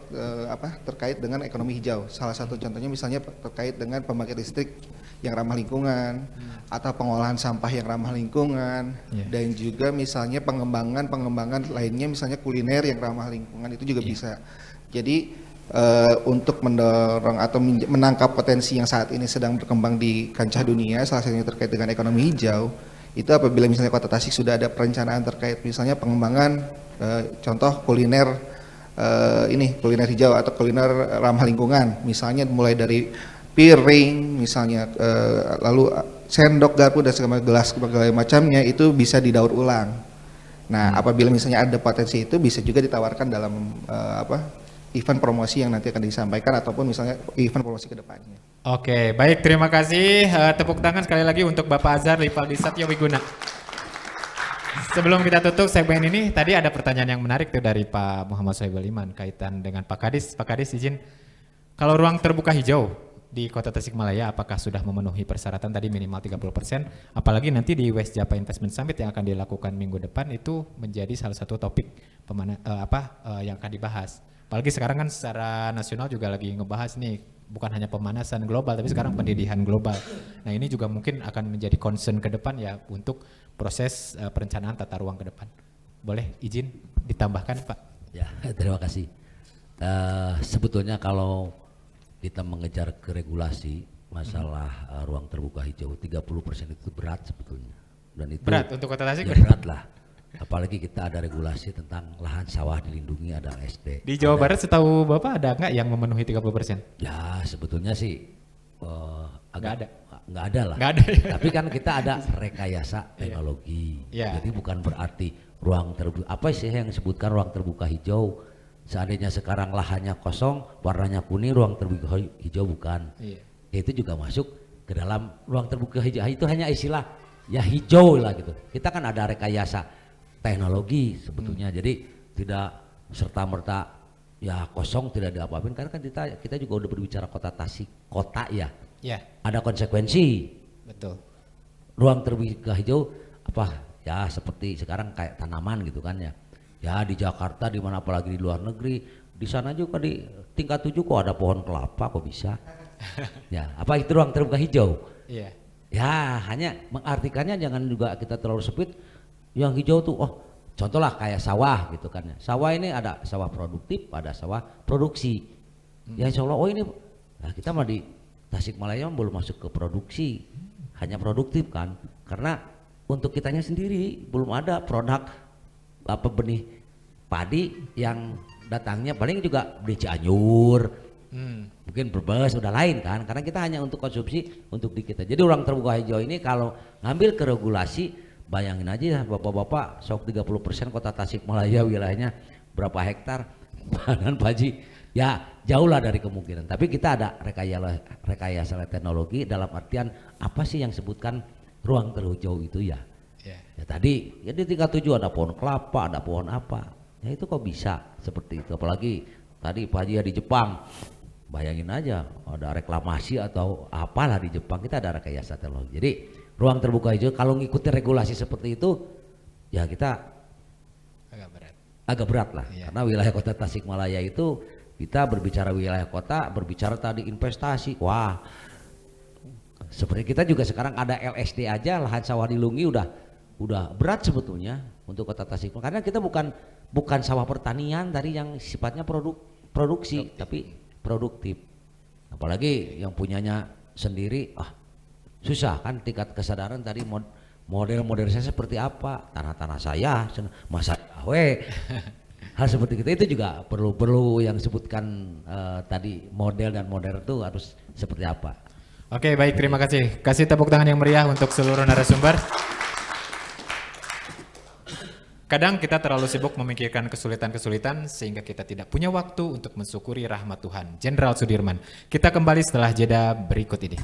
terkait dengan ekonomi hijau. Salah satu contohnya misalnya terkait dengan pembangkit listrik yang ramah lingkungan atau pengolahan sampah yang ramah lingkungan dan juga misalnya pengembangan lainnya misalnya kuliner yang ramah lingkungan itu juga bisa. Jadi untuk mendorong atau menangkap potensi yang saat ini sedang berkembang di kancah dunia, salah satunya terkait dengan ekonomi hijau, itu apabila misalnya Kota Tasik sudah ada perencanaan terkait misalnya pengembangan contoh kuliner kuliner hijau atau kuliner ramah lingkungan, misalnya mulai dari piring misalnya lalu sendok, garpu dan segala gelas segala macamnya itu bisa didaur ulang. Nah apabila misalnya ada potensi itu bisa juga ditawarkan dalam event promosi yang nanti akan disampaikan ataupun misalnya event promosi ke depannya. Oke, baik, terima kasih. Tepuk tangan sekali lagi untuk Bapak Azhar Rivaldi Satya Wiguna. Sebelum kita tutup segmen ini, tadi ada pertanyaan yang menarik tuh dari Pak Muhammad Sohibul Iman kaitan dengan Pak Kadis. Pak Kadis izin, kalau ruang terbuka hijau di Kota Tasikmalaya apakah sudah memenuhi persyaratan tadi minimal 30%, apalagi nanti di West Java Investment Summit yang akan dilakukan minggu depan itu menjadi salah satu topik yang akan dibahas. Apalagi sekarang kan secara nasional juga lagi ngebahas nih, bukan hanya pemanasan global tapi sekarang pendidikan global. Nah ini juga mungkin akan menjadi concern ke depan ya untuk proses perencanaan tata ruang ke depan. Boleh izin ditambahkan Pak? Ya, terima kasih. Sebetulnya kalau kita mengejar ke regulasi masalah ruang terbuka hijau 30% itu berat sebetulnya. Dan itu berat untuk Kota Tasik? Ya berat lah. Apalagi kita ada regulasi tentang lahan sawah dilindungi, ada SD. Di Jawa Barat setahu Bapak ada nggak yang memenuhi 30%? Ya sebetulnya sih nggak ada. Nggak ada lah. Nggak ada. Tapi kan kita ada rekayasa teknologi. Jadi bukan berarti ruang terbuka, apa sih yang disebutkan ruang terbuka hijau? Seandainya sekarang lahannya kosong, warnanya kuning, ruang terbuka hijau bukan. Itu juga masuk ke dalam ruang terbuka hijau. Itu hanya istilah ya hijau lah gitu. Kita kan ada rekayasa teknologi sebetulnya, jadi tidak serta-merta ya kosong tidak ada apa-apa, karena kan kita juga udah berbicara Kota Tasik, kota ya, ada konsekuensi. Betul. Ruang terbuka hijau apa ya seperti sekarang kayak tanaman gitu kan ya, ya di Jakarta di mana apalagi di luar negeri, di sana juga di tingkat 7 kok ada pohon kelapa kok bisa, ya apa itu ruang terbuka hijau? Ya hanya mengartikannya jangan juga kita terlalu sempit. Yang hijau tuh, contoh lah kayak sawah gitu kan ya. Sawah ini ada sawah produktif, ada sawah produksi. Ya insya Allah, ini nah kita mah di Tasikmalaya belum masuk ke produksi, hanya produktif kan. Karena untuk kitanya sendiri belum ada produk benih padi yang datangnya paling juga beli Cianjur, mungkin Brebes udah lain kan, karena kita hanya untuk konsumsi untuk di kita. Jadi ruang terbuka hijau ini kalau ngambil ke regulasi, bayangin aja ya bapak-bapak, sok 30% kota Tasikmalaya wilayahnya berapa hektar, dan Pak Haji, ya jauh lah dari kemungkinan. Tapi kita ada rekayasa teknologi dalam artian apa sih yang sebutkan ruang terhijau itu ya? Ya tadi ya di tingkat 7 ada pohon kelapa, ada pohon apa, ya itu kok bisa seperti itu. Apalagi tadi Pak Haji ya di Jepang, bayangin aja ada reklamasi atau apalah di Jepang, kita ada rekayasa teknologi. Jadi ruang terbuka hijau kalau ngikutin regulasi seperti itu ya kita agak berat lah, karena wilayah kota Tasikmalaya itu kita berbicara wilayah kota, berbicara tadi investasi, wah seperti kita juga sekarang ada LSD aja, lahan sawah dilungi udah berat sebetulnya untuk kota Tasikmalaya, karena kita bukan sawah pertanian tadi yang sifatnya produksi tapi produktif. Apalagi yang punyanya sendiri, susah kan tingkat kesadaran tadi model saya seperti apa, tanah saya masa hal seperti itu juga perlu yang sebutkan tadi model dan modern itu harus seperti apa. Oke, baik, terima kasih. Kasih tepuk tangan yang meriah untuk seluruh narasumber. Kadang kita terlalu sibuk memikirkan kesulitan-kesulitan sehingga kita tidak punya waktu untuk mensyukuri rahmat Tuhan. Jenderal Sudirman. Kita kembali setelah jeda berikut ini.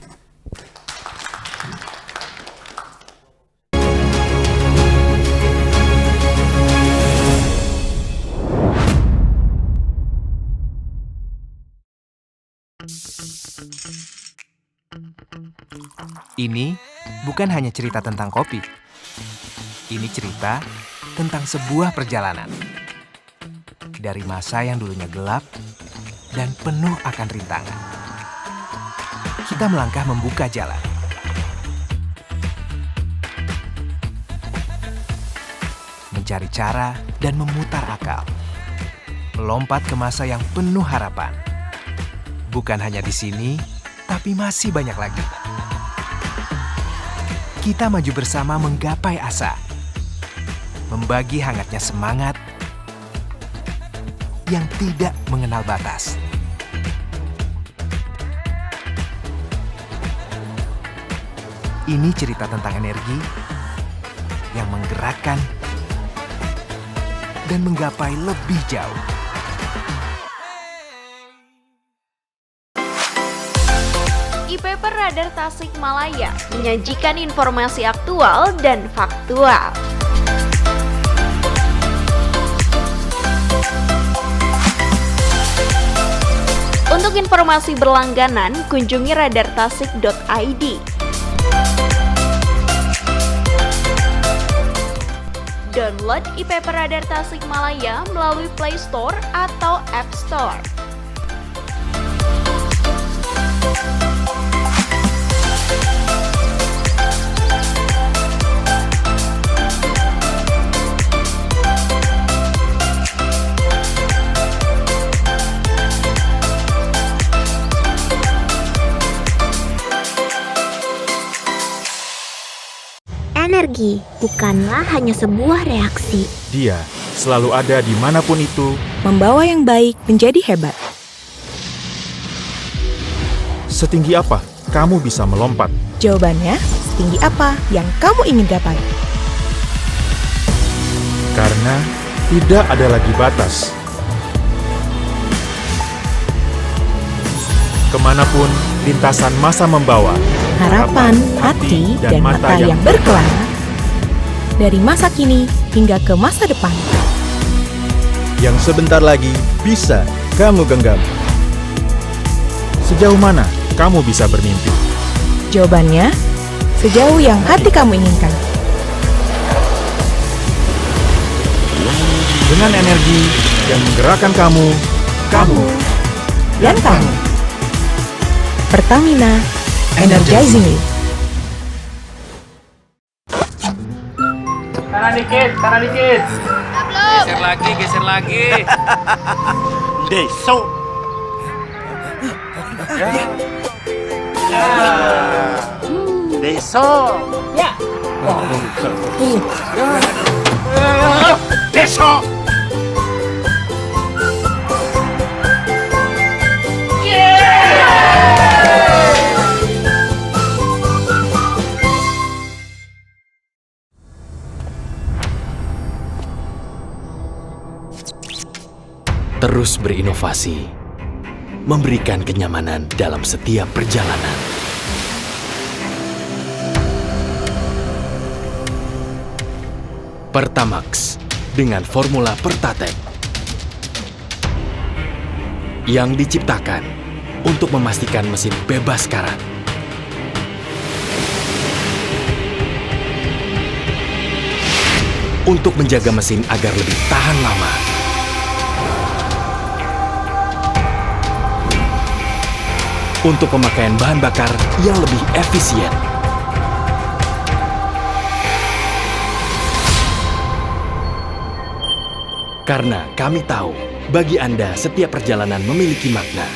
Ini bukan hanya cerita tentang kopi. Ini cerita tentang sebuah perjalanan. Dari masa yang dulunya gelap dan penuh akan rintangan. Kita melangkah membuka jalan. Mencari cara dan memutar akal. Melompat ke masa yang penuh harapan. Bukan hanya di sini, tapi masih banyak lagi. Kita maju bersama menggapai asa. Membagi hangatnya semangat yang tidak mengenal batas. Ini cerita tentang energi yang menggerakkan dan menggapai lebih jauh. IPP Radar Tasikmalaya menyajikan informasi aktual dan faktual. Untuk informasi berlangganan, kunjungi radartasik.id. Download IPP Radar Tasikmalaya melalui Play Store atau App Store. Energi bukanlah hanya sebuah reaksi. Dia selalu ada dimanapun itu. Membawa yang baik menjadi hebat. Setinggi apa kamu bisa melompat? Jawabannya, setinggi apa yang kamu ingin gapai? Karena tidak ada lagi batas. Kemanapun lintasan masa membawa, harapan, hati, dan mata yang berkelana. Dari masa kini hingga ke masa depan. Yang sebentar lagi bisa kamu genggam. Sejauh mana kamu bisa bermimpi? Jawabannya, sejauh yang hati kamu inginkan. Dengan energi yang menggerakkan kamu, dan kamu. Pertamina, energizing you. Kanan dikit. Geser lagi. Deso. Deso. Ya. Deso. terus berinovasi, memberikan kenyamanan dalam setiap perjalanan. Pertamax dengan formula Pertatek yang diciptakan untuk memastikan mesin bebas karat. Untuk menjaga mesin agar lebih tahan lama. Untuk pemakaian bahan bakar yang lebih efisien. Karena kami tahu, bagi Anda setiap perjalanan memiliki makna.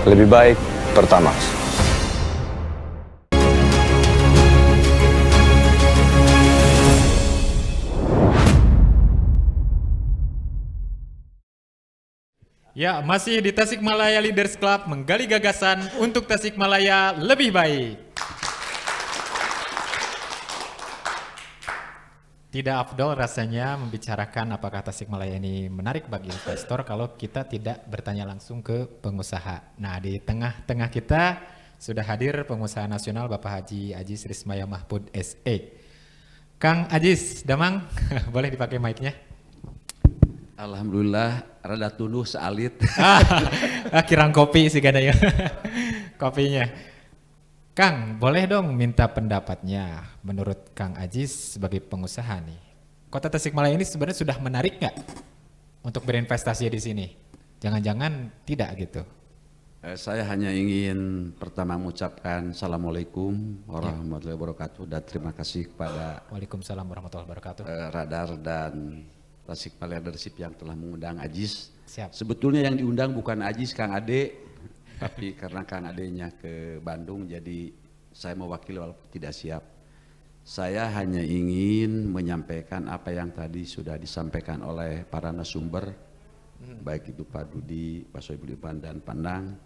Lebih baik Pertamax. Ya, masih di Tasikmalaya Leaders Club menggali gagasan untuk Tasikmalaya lebih baik. Tidak afdol rasanya membicarakan apakah Tasikmalaya ini menarik bagi investor kalau kita tidak bertanya langsung ke pengusaha. Nah, di tengah-tengah kita sudah hadir pengusaha nasional Bapak Haji Ajis Rismaya Mahfud SE. Kang Ajis, Damang, boleh dipakai mic-nya? Alhamdulillah, rada tunduh sealit. Kirang kopi sih kan ya, kopinya. Kang, boleh dong minta pendapatnya menurut Kang Ajis sebagai pengusaha nih. Kota Tasikmalaya ini sebenarnya sudah menarik nggak untuk berinvestasi di sini? Jangan-jangan tidak gitu. Saya hanya ingin pertama mengucapkan Assalamualaikum warahmatullahi wabarakatuh dan terima kasih kepada Waalaikumsalam warahmatullahi wabarakatuh. Radar dan Tasikmalaya Leadership yang telah mengundang Ajis. Siap. Sebetulnya yang diundang bukan Ajis, Kang Ade. Tapi karena Kang adenya ke Bandung, jadi saya mewakili walaupun tidak siap. Saya hanya ingin menyampaikan apa yang tadi sudah disampaikan oleh para narasumber, baik itu Pak Dudi, Pak Soebul Iman, dan Pandang.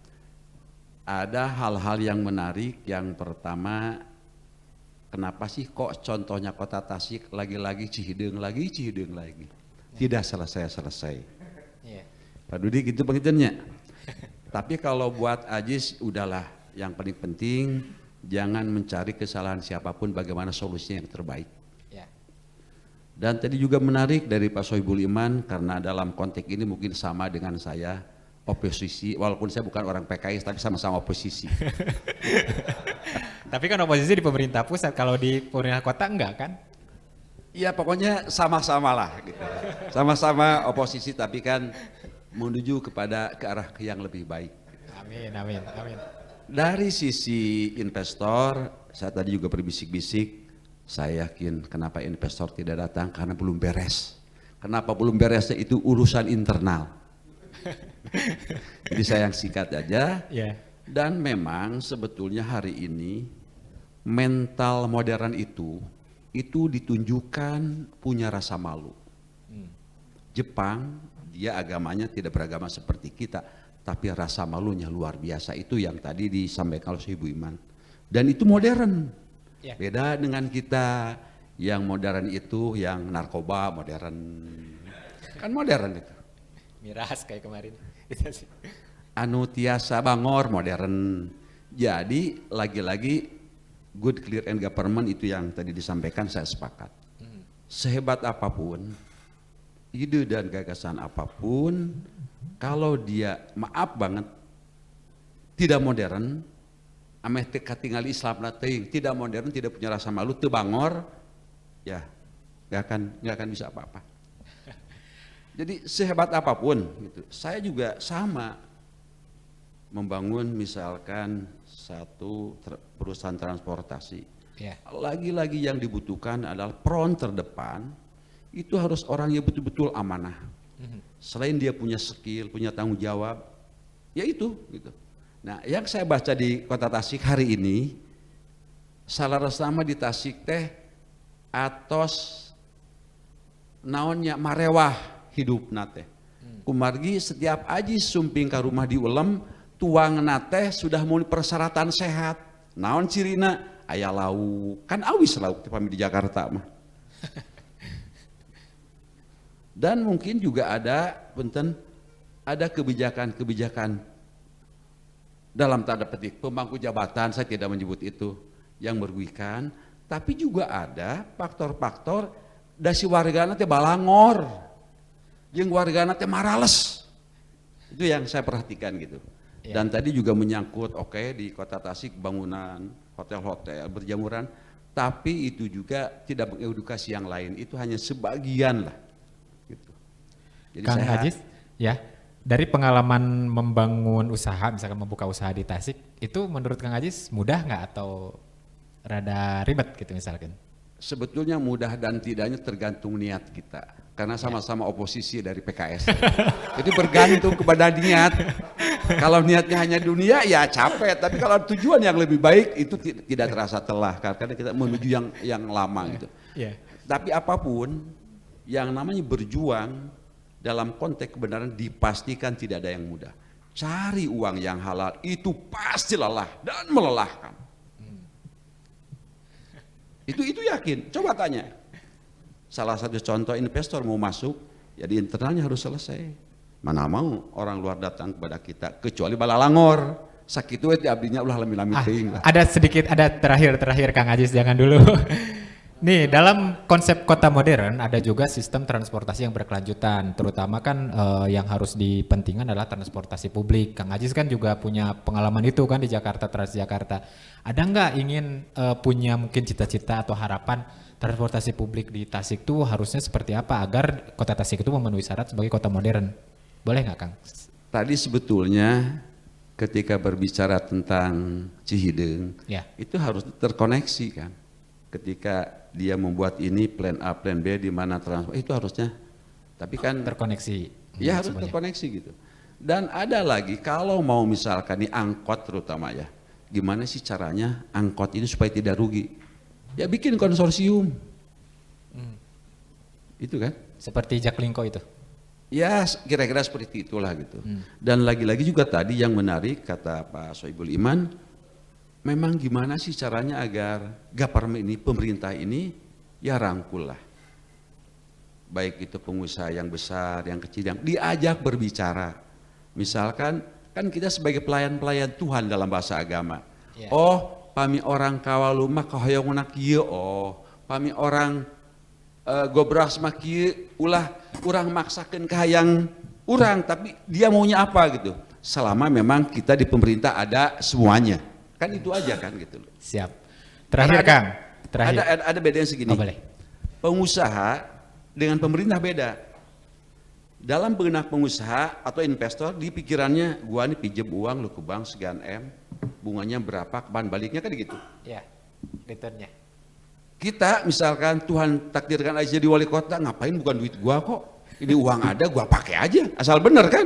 Ada hal-hal yang menarik. Yang pertama, kenapa sih kok contohnya kota Tasik lagi-lagi Cihideng lagi, tidak selesai-selesai. Pak Dudi gitu begitunya. Tapi kalau buat Ajis udahlah, yang paling penting jangan mencari kesalahan siapapun, bagaimana solusinya yang terbaik. Ya. Dan tadi juga menarik dari Pak Soebul Iman, karena dalam konteks ini mungkin sama dengan saya, oposisi, walaupun saya bukan orang PKI tapi sama-sama oposisi. Tapi kan oposisi di pemerintah pusat, kalau di pemerintah kota enggak kan? Iya, pokoknya sama-sama lah gitu. Sama-sama oposisi tapi kan menuju ke arah yang lebih baik. Amin, amin, amin. Dari sisi investor, saya tadi juga berbisik-bisik, saya yakin kenapa investor tidak datang, karena belum beres. Kenapa belum beresnya itu urusan internal. Jadi saya yang singkat aja. Yeah. Dan memang sebetulnya hari ini mental modern itu ditunjukkan punya rasa malu. Jepang, dia agamanya tidak beragama seperti kita, tapi rasa malunya luar biasa. Itu yang tadi disampaikan oleh Ibu Iman. Dan itu modern. Yeah. Beda dengan kita yang modern itu yang narkoba modern. Kan modern itu. Miras kayak kemarin. Anu tiasa bangor modern. Jadi lagi-lagi good clear and government itu yang tadi disampaikan, saya sepakat. Sehebat apapun ide dan gagasan apapun, kalau dia maaf banget tidak modern, ameh tinggal Islam teuing, tidak modern, tidak punya rasa malu, teu bangor, ya nggak akan bisa apa-apa. Jadi sehebat apapun gitu. Saya juga sama membangun misalkan satu perusahaan transportasi. Yeah. Lagi-lagi yang dibutuhkan adalah peron terdepan, itu harus orang yang betul-betul amanah. Selain dia punya skill, punya tanggung jawab, ya itu gitu. Nah, yang saya baca di Kota Tasik hari ini, salah sama di Tasik teh atos naonnya marewah hidup nate. Kumargi setiap aji sumping ke rumah di ulem, tuang nate sudah mau persyaratan sehat. Naon cirina aya lauk, kan awis lauk di Jakarta mah. Dan mungkin juga ada kebijakan-kebijakan dalam tanda petik pemangku jabatan, saya tidak menyebut itu, yang merugikan, tapi juga ada faktor-faktor dasi wargana teh balangor, jeung wargana teh marales. Itu yang saya perhatikan gitu. Dan tadi juga menyangkut di Kota Tasik bangunan hotel-hotel berjamuran, tapi itu juga tidak mengedukasi yang lain, itu hanya sebagian lah gitu. Jadi Kang Ajis, ya, dari pengalaman membangun usaha, misalkan membuka usaha di Tasik, itu menurut Kang Ajis mudah nggak atau rada ribet gitu misalkan? Sebetulnya mudah dan tidaknya tergantung niat kita, karena sama-sama oposisi dari PKS. Jadi bergantung kepada niat. Kalau niatnya hanya dunia ya capek, tapi kalau tujuan yang lebih baik itu tidak terasa telah, karena kita menuju yang lama gitu. Tapi apapun yang namanya berjuang dalam konteks kebenaran dipastikan tidak ada yang mudah. Cari uang yang halal itu pasti lelah dan melelahkan. Itu yakin. Coba tanya. Salah satu contoh investor mau masuk, ya di internalnya harus selesai. Mana mau orang luar datang kepada kita, kecuali balalangor. Sakitu itu abdinya ulah lami-lami teuing lah. Ada sedikit, ada terakhir Kang Ajis, jangan dulu. Nih, dalam konsep kota modern ada juga sistem transportasi yang berkelanjutan, terutama kan yang harus dipentingkan adalah transportasi publik. Kang Ajis kan juga punya pengalaman itu kan di Jakarta, Transjakarta. Ada nggak ingin punya mungkin cita-cita atau harapan transportasi publik di Tasik itu harusnya seperti apa agar kota Tasik itu memenuhi syarat sebagai kota modern? Boleh nggak Kang? Tadi sebetulnya ketika berbicara tentang Cihideung, itu harus terkoneksi kan. Ketika dia membuat ini plan A, plan B di mana transport itu harusnya, tapi kan terkoneksi. Ya harus terkoneksi gitu. Dan ada lagi kalau mau misalkan di angkot terutama ya, gimana sih caranya angkot ini supaya tidak rugi? Ya bikin konsorsium. Itu kan? Seperti Jaklingko itu. Ya kira-kira seperti itulah gitu. Dan lagi-lagi juga tadi yang menarik kata Pak Soebul Iman, memang gimana sih caranya agar government ini, pemerintah ini ya rangkul lah. Baik itu pengusaha yang besar, yang kecil, yang diajak berbicara. Misalkan kan kita sebagai pelayan-pelayan Tuhan dalam bahasa agama. Oh, pami orang kawalu mah kahoyongna kieu, oh, pami orang gobras mah kieu ulah urang maksakeun kahayang urang, tapi dia maunya apa gitu. Selama memang kita di pemerintah ada semuanya. Kan itu aja kan gitu loh. Siap. Terakhir Kang, terakhir. Ada bedanya segini. Pengusaha dengan pemerintah beda. Dalam benak pengusaha atau investor di pikirannya, gua nih pinjam uang lu ke bank sekian M, bunganya berapa, kapan baliknya kan gitu. Ya, returnnya. Kita misalkan Tuhan takdirkan aja jadi wali kota, ngapain bukan duit gua kok. Ini uang ada, gua pakai aja, asal bener kan.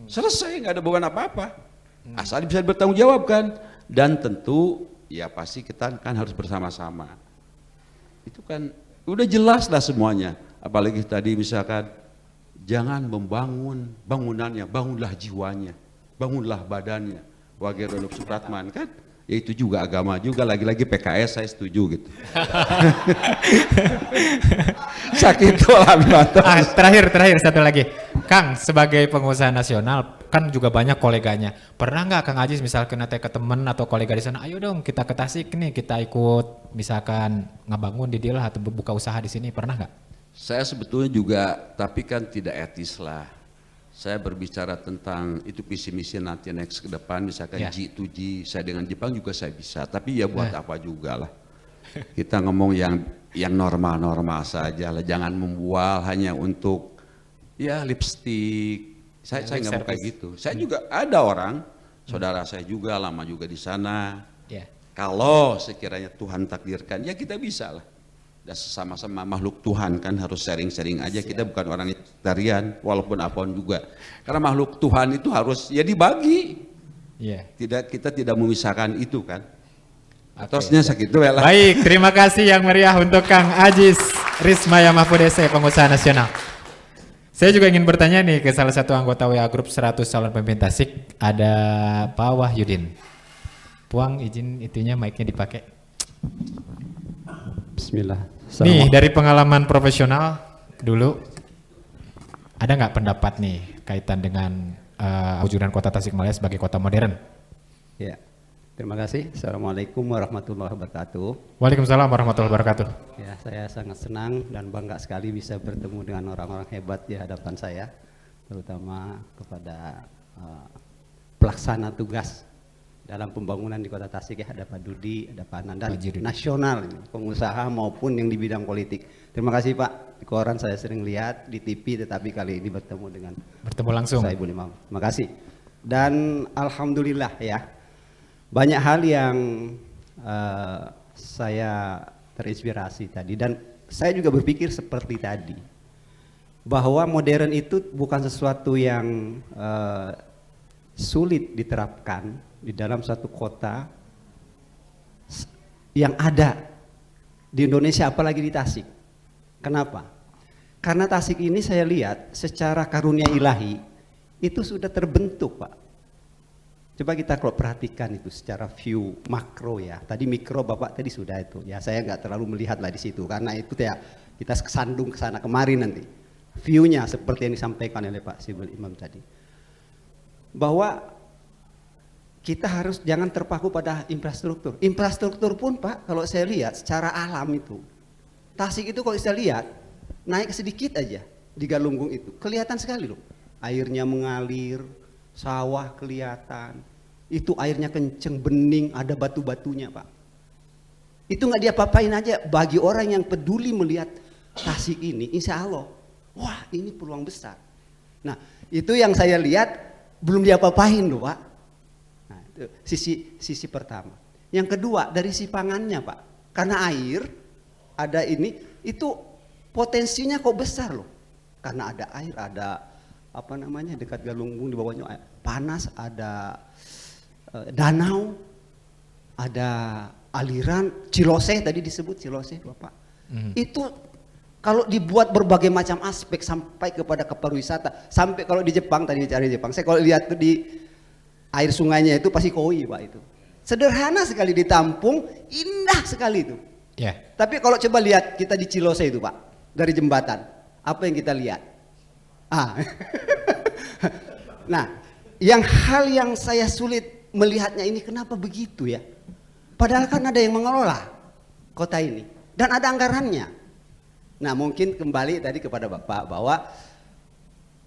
Selesai, nggak ada beban apa-apa. Asal bisa bertanggung jawab kan. Dan tentu ya pasti kita kan harus bersama-sama. Itu kan udah jelas lah semuanya. Apalagi tadi misalkan jangan membangun bangunannya, bangunlah jiwanya, bangunlah badannya. Wageronop Supratman kan, ya itu juga agama juga, lagi-lagi PKS saya setuju gitu. Sakit lah. Terakhir satu lagi, Kang sebagai pengusaha nasional kan juga banyak koleganya. Pernah nggak Kang Ajis misalkan nanti ke temen atau kolega di sana, ayo dong kita ke Tasik nih, kita ikut misalkan ngebangun di dia lah atau buka usaha di sini, pernah nggak? Saya sebetulnya juga, tapi kan tidak etis lah. Saya berbicara tentang itu visi misi nanti next ke depan, misalkan G2G, saya dengan Jepang juga saya bisa, tapi ya buat apa juga lah. Kita ngomong yang normal-normal saja lah, jangan membual hanya untuk ya lipstick. Saya nggak mau kayak gitu. Saya juga ada orang, saudara saya juga lama juga di sana. Kalau sekiranya Tuhan takdirkan, ya kita bisa lah. Dan sesama-sama makhluk Tuhan kan harus sharing-sharing aja. Kita bukan orang vegetarian, walaupun apapun juga. Karena makhluk Tuhan itu harus ya dibagi. Kita tidak memisahkan itu kan. Terusnya segitu ya lah. Baik, terima kasih yang meriah untuk Kang Ajis Rismaya Mahfudese, pengusaha nasional. Saya juga ingin bertanya nih ke salah satu anggota WA Group 100 calon pemimpin Tasik, ada Pak Wahyudin. Puang izin itunya mic-nya dipakai. Bismillah. Nih dari pengalaman profesional dulu, ada nggak pendapat nih kaitan dengan wujudan kota Tasikmalaya sebagai kota modern? Ya, terima kasih. Assalamualaikum warahmatullahi wabarakatuh. Waalaikumsalam warahmatullahi wabarakatuh. Ya, saya sangat senang dan bangga sekali bisa bertemu dengan orang-orang hebat di hadapan saya, terutama kepada pelaksana tugas dalam pembangunan di Kota Tasik ya, ada Pak Dudi, ada Pak Nandan, nasional, pengusaha maupun yang di bidang politik. Terima kasih Pak, di koran saya sering lihat, di TV, tetapi kali ini bertemu langsung. Saya Ibu Imam. Terima kasih. Dan alhamdulillah ya, banyak hal yang saya terinspirasi tadi, dan saya juga berpikir seperti tadi, bahwa modern itu bukan sesuatu yang sulit diterapkan di dalam satu kota yang ada di Indonesia, apalagi di Tasik. Kenapa? Karena Tasik ini saya lihat secara karunia ilahi itu sudah terbentuk Pak. Coba kita kalau perhatikan itu secara view makro ya. Tadi mikro Bapak tadi sudah itu. Ya saya nggak terlalu melihat lah di situ karena itu ya kita kesandung ke sana kemari nanti. View-nya seperti yang disampaikan oleh Pak Sibul Imam tadi. Bahwa kita harus jangan terpaku pada infrastruktur. Infrastruktur pun Pak, kalau saya lihat secara alam itu, Tasik itu kalau saya lihat naik sedikit aja di Galunggung itu, kelihatan sekali loh. Airnya mengalir, sawah kelihatan, itu airnya kenceng, bening, ada batu-batunya Pak. Itu nggak diapa-apain aja. Bagi orang yang peduli melihat Tasik ini, insya Allah, wah ini peluang besar. Nah itu yang saya lihat belum diapa-apain loh Pak. Itu sisi pertama. Yang kedua dari si pangannya Pak, karena air ada ini itu potensinya kok besar loh, karena ada air, ada apa namanya dekat Galunggung di bawahnya panas, ada danau, ada aliran Ciloseh tadi disebut Ciloseh Bapak. Itu kalau dibuat berbagai macam aspek sampai kepada kepariwisata, sampai kalau di Jepang tadi cari Jepang, saya kalau lihat tuh di air sungainya itu pasti koi Pak itu. Sederhana sekali ditampung, indah sekali itu. Yeah. Tapi kalau coba lihat kita di Ciloseh itu Pak, dari jembatan, apa yang kita lihat? Nah, hal yang saya sulit melihatnya ini kenapa begitu ya? Padahal kan ada yang mengelola kota ini dan ada anggarannya. Nah, mungkin kembali tadi kepada Bapak bahwa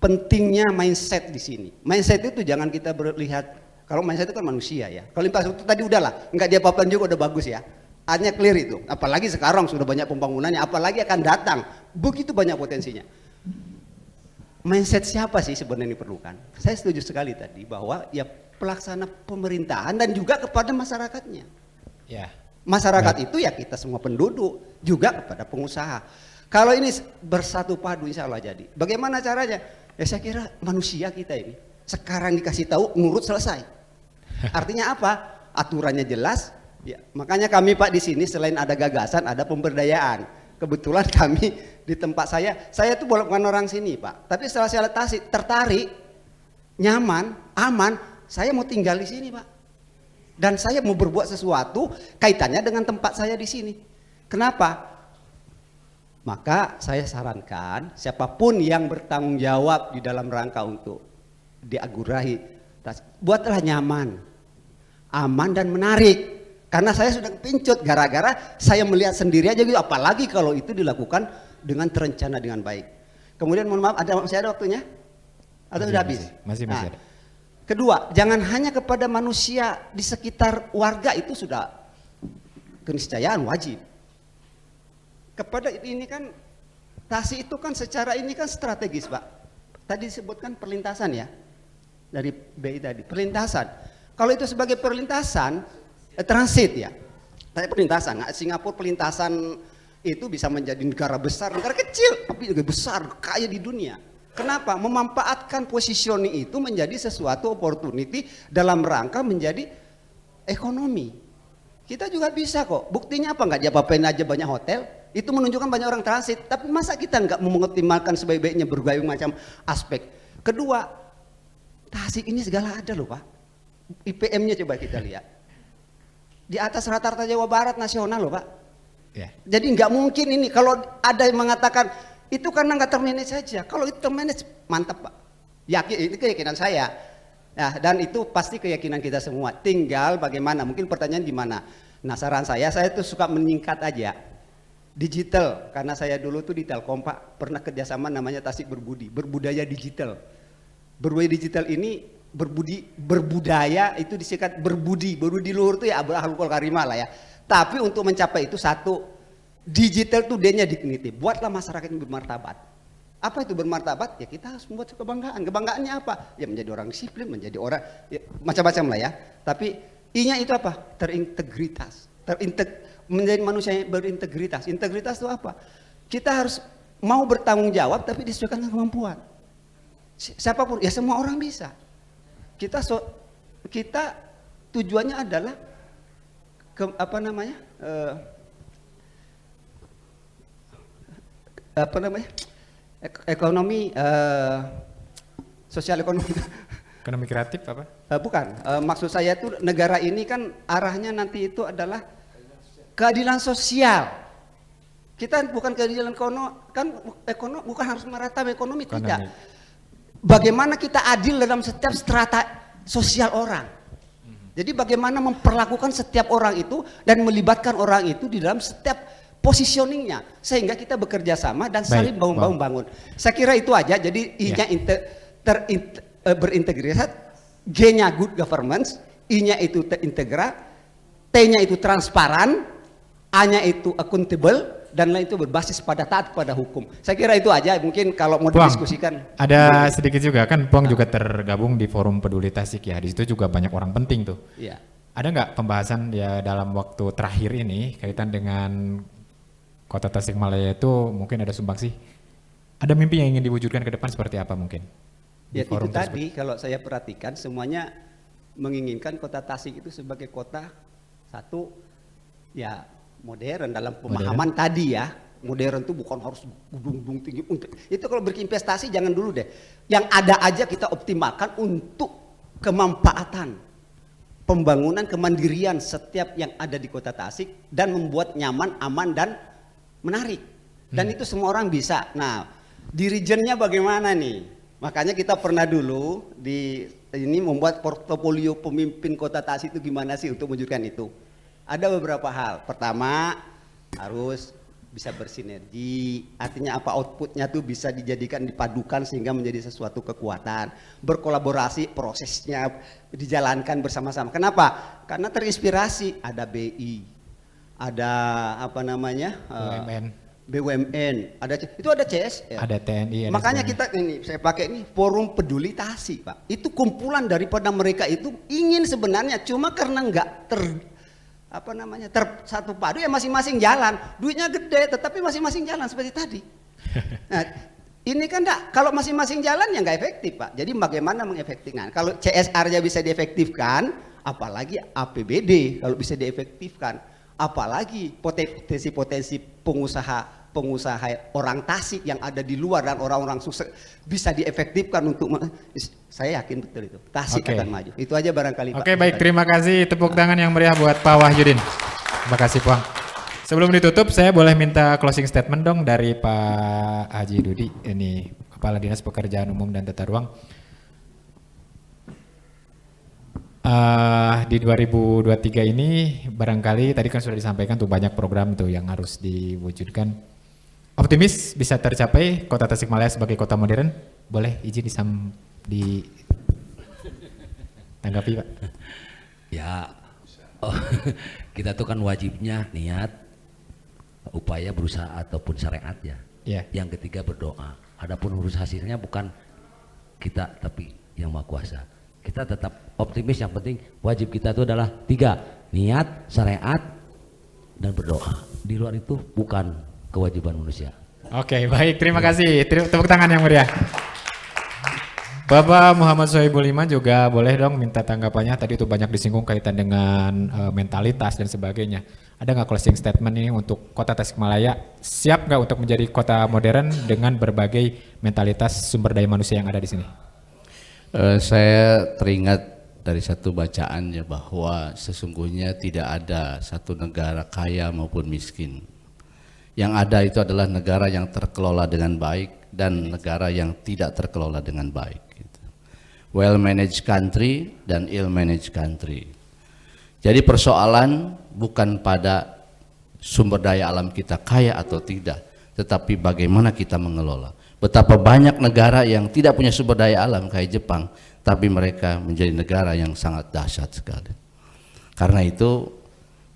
pentingnya mindset di sini. Mindset itu jangan kita berlihat, kalau mindset itu kan manusia ya. Kalau infrastruktur tadi udahlah, nggak diapa-apain juga udah bagus ya. Hanya clear itu. Apalagi sekarang sudah banyak pembangunannya, apalagi akan datang. Begitu banyak potensinya. Mindset siapa sih sebenarnya diperlukan? Saya setuju sekali tadi bahwa ya pelaksana pemerintahan dan juga kepada masyarakatnya. Ya. Masyarakat itu ya kita semua penduduk, juga kepada pengusaha. Kalau ini bersatu padu insya Allah jadi. Bagaimana caranya? Ya saya kira manusia kita ini sekarang dikasih tahu ngurut selesai. Artinya apa? Aturannya jelas. Ya, makanya kami Pak di sini selain ada gagasan, ada pemberdayaan. Kebetulan kami di tempat saya tuh bukan orang sini Pak. Tapi setelah saya lihat tertarik, nyaman, aman, saya mau tinggal di sini Pak. Dan saya mau berbuat sesuatu kaitannya dengan tempat saya di sini. Kenapa? Maka saya sarankan siapapun yang bertanggung jawab di dalam rangka untuk diagurahi, buatlah nyaman, aman dan menarik. Karena saya sudah kepincut gara-gara saya melihat sendiri aja gitu, apalagi kalau itu dilakukan dengan terencana dengan baik. Kemudian mohon maaf, masih ada waktunya? Atau sudah habis? Masih ada. Kedua, jangan hanya kepada manusia di sekitar warga, itu sudah keniscayaan wajib. Kepada ini kan Tasik itu kan secara ini kan strategis Pak. Tadi disebutkan perlintasan ya, dari BI tadi perlintasan. Kalau itu sebagai perlintasan transit ya, tadi perlintasan. Nah, Singapura perlintasan itu bisa menjadi negara besar, negara kecil tapi juga besar, kaya di dunia. Kenapa? Memanfaatkan positioning itu menjadi sesuatu opportunity dalam rangka menjadi ekonomi. Kita juga bisa kok. Buktinya apa? Nggak diapa-apain aja banyak hotel. Itu menunjukkan banyak orang transit. Tapi masa kita nggak mengoptimalkan sebaik-baiknya berbagai macam aspek. Kedua, Tasik ini segala ada loh Pak. IPM-nya coba kita lihat. Di atas rata-rata Jawa Barat nasional loh Pak. Yeah. Jadi nggak mungkin ini kalau ada yang mengatakan Itu karena nggak termanage saja. Kalau itu termanage, mantap Pak. Yakin, itu keyakinan saya. Ya, dan itu pasti keyakinan kita semua. Tinggal bagaimana, mungkin pertanyaan gimana. Nah saran saya tuh suka meningkat aja. Digital, karena saya dulu tuh di Telkom Pak, pernah kerjasama namanya Tasik Berbudi, berbudaya digital. Berbudaya digital ini, berbudaya itu disingkat berbudi luhur tuh ya ahlul karimah lah ya. Tapi untuk mencapai itu satu, digital tuh D-nya dignity, buatlah masyarakat yang bermartabat. Apa itu bermartabat? Ya kita harus membuat kebanggaan. Kebanggaannya apa? Ya menjadi orang disiplin, menjadi orang ya, macam-macam lah ya. Tapi I-nya itu apa? Terintegritas. Menjadi manusia yang berintegritas. Integritas itu apa? Kita harus mau bertanggung jawab tapi disesuaikan dengan kemampuan. Siapapun, ya semua orang bisa. Kita tujuannya adalah ekonomi, sosial ekonomi. Ekonomi kreatif apa? Bukan, maksud saya itu negara ini kan arahnya nanti itu adalah keadilan sosial. Kita bukan keadilan ekonomi, bukan harus merata ekonomi, tidak. Bagaimana kita adil dalam setiap strata sosial orang. Jadi bagaimana memperlakukan setiap orang itu dan melibatkan orang itu di dalam setiap positioningnya sehingga kita bekerja sama dan saling bangun. Saya kira itu aja. Jadi I-nya berintegritas, G-nya good governance, I-nya itu terintegra, T-nya itu transparan, A-nya itu accountable, dan lain itu berbasis pada taat pada hukum. Saya kira itu aja. Mungkin kalau mau didiskusikan. Ada sedikit juga kan, Puang juga tergabung di Forum Peduli Tasik ya. Di situ juga banyak orang penting tuh. Iya. Ada nggak pembahasan ya dalam waktu terakhir ini kaitan dengan Kota Tasikmalaya itu mungkin ada sumbangsi? Ada mimpi yang ingin diwujudkan ke depan seperti apa mungkin? Ya itu tadi kalau saya perhatikan semuanya menginginkan Kota Tasik itu sebagai kota satu ya modern dalam pemahaman tadi ya. Modern itu bukan harus gedung-gedung tinggi. Itu kalau berinvestasi jangan dulu deh. Yang ada aja kita optimalkan untuk kemanfaatan pembangunan kemandirian setiap yang ada di Kota Tasik dan membuat nyaman, aman dan menarik. Dan itu semua orang bisa. Nah, di regionnya bagaimana nih? Makanya kita pernah dulu di ini membuat portofolio pemimpin Kota Tasik itu gimana sih untuk mewujudkan itu. Ada beberapa hal. Pertama, harus bisa bersinergi. Artinya apa, outputnya tuh bisa dijadikan, dipadukan sehingga menjadi sesuatu kekuatan. Berkolaborasi, prosesnya dijalankan bersama-sama. Kenapa? Karena terinspirasi. Ada BI, ada apa namanya? BUMN, itu ada CSR, ada TNI, makanya kita ini saya pakai ini Forum Peduli Tasik Pak. Itu kumpulan daripada mereka itu ingin sebenarnya cuma karena nggak satu padu ya masing-masing jalan, duitnya gede tetapi masing-masing jalan seperti tadi. Nah, ini kan kalau masing-masing jalan ya nggak efektif Pak. Jadi bagaimana mengefektifkan? Kalau CSR-nya bisa diefektifkan, apalagi APBD kalau bisa diefektifkan, apalagi potensi-potensi pengusaha orang Tasik yang ada di luar dan orang-orang sukses bisa diefektifkan untuk saya yakin betul itu Tasik akan maju. Itu aja barangkali Pak. Baik, terima kasih, tepuk tangan yang meriah buat Pak Wahyudin. Terima kasih Puang. Sebelum ditutup saya boleh minta closing statement dong dari Pak Haji Dudi, ini Kepala Dinas Pekerjaan Umum dan Tata Ruang. Di 2023 ini barangkali tadi kan sudah disampaikan tuh banyak program tuh yang harus diwujudkan. Optimis bisa tercapai Kota Tasikmalaya sebagai kota modern? Boleh izin tanggapi Pak? Ya, kita tuh kan wajibnya niat, upaya, berusaha ataupun syariat ya. Yang ketiga berdoa. Adapun urus hasilnya bukan kita tapi yang Maha Kuasa. Kita tetap optimis, yang penting wajib kita itu adalah 3, niat, syariat, dan berdoa. Di luar itu bukan kewajiban manusia. Baik, terima kasih. Tepuk tangan yang meriah. Bapak Muhammad Sohibul Iman juga boleh dong minta tanggapannya. Tadi itu banyak disinggung kaitan dengan mentalitas dan sebagainya. Ada nggak closing statement ini untuk Kota Tasikmalaya? Siap nggak untuk menjadi kota modern dengan berbagai mentalitas sumber daya manusia yang ada di sini? Saya teringat dari satu bacaan ya bahwa sesungguhnya tidak ada satu negara kaya maupun miskin. Yang ada itu adalah negara yang terkelola dengan baik dan negara yang tidak terkelola dengan baik. Gitu. Well managed country dan ill managed country. Jadi persoalan bukan pada sumber daya alam kita kaya atau tidak, tetapi bagaimana kita mengelola. Betapa banyak negara yang tidak punya sumber daya alam kayak Jepang, tapi mereka menjadi negara yang sangat dahsyat sekali. Karena itu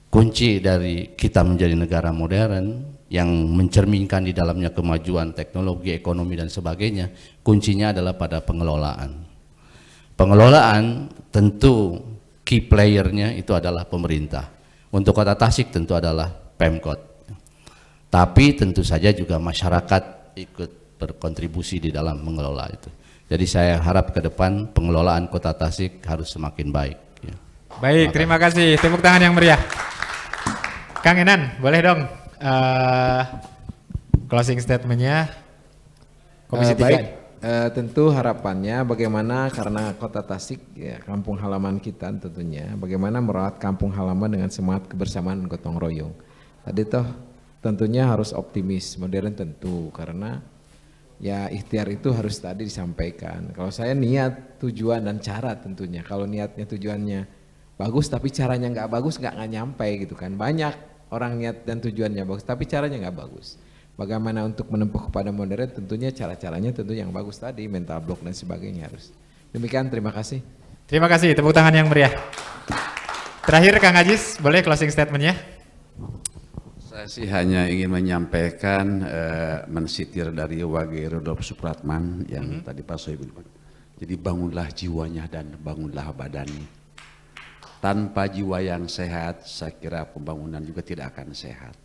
kunci dari kita menjadi negara modern yang mencerminkan di dalamnya kemajuan teknologi, ekonomi dan sebagainya, kuncinya adalah pada pengelolaan. Pengelolaan tentu key playernya itu adalah pemerintah. Untuk Kota Tasik tentu adalah Pemkot. Tapi tentu saja juga masyarakat ikut berkontribusi di dalam mengelola itu. Jadi saya harap ke depan pengelolaan Kota Tasik harus semakin baik. Ya. Baik, terima kasih. Tepuk tangan yang meriah. Kang Enan, boleh dong closing statementnya Komisi 3. Baik, tentu harapannya bagaimana karena Kota Tasik ya kampung halaman kita tentunya, bagaimana merawat kampung halaman dengan semangat kebersamaan gotong royong. Tadi toh tentunya harus optimis, modern tentu karena ya ikhtiar itu harus tadi disampaikan. Kalau saya niat, tujuan dan cara tentunya. Kalau niatnya tujuannya bagus tapi caranya nggak bagus nggak nyampe gitu kan. Banyak orang niat dan tujuannya bagus tapi caranya nggak bagus. Bagaimana untuk menempuh kepada modern tentunya cara-caranya tentu yang bagus tadi, mental block dan sebagainya harus. Demikian, terima kasih. Terima kasih, tepuk tangan yang meriah. Terakhir Kang Ajis, boleh closing statementnya? Saya sih hanya ingin menyampaikan mensitir dari Wage Rudolf Supratman yang tadi Pak Soebul. Jadi bangunlah jiwanya dan bangunlah badannya. Tanpa jiwa yang sehat, saya kira pembangunan juga tidak akan sehat.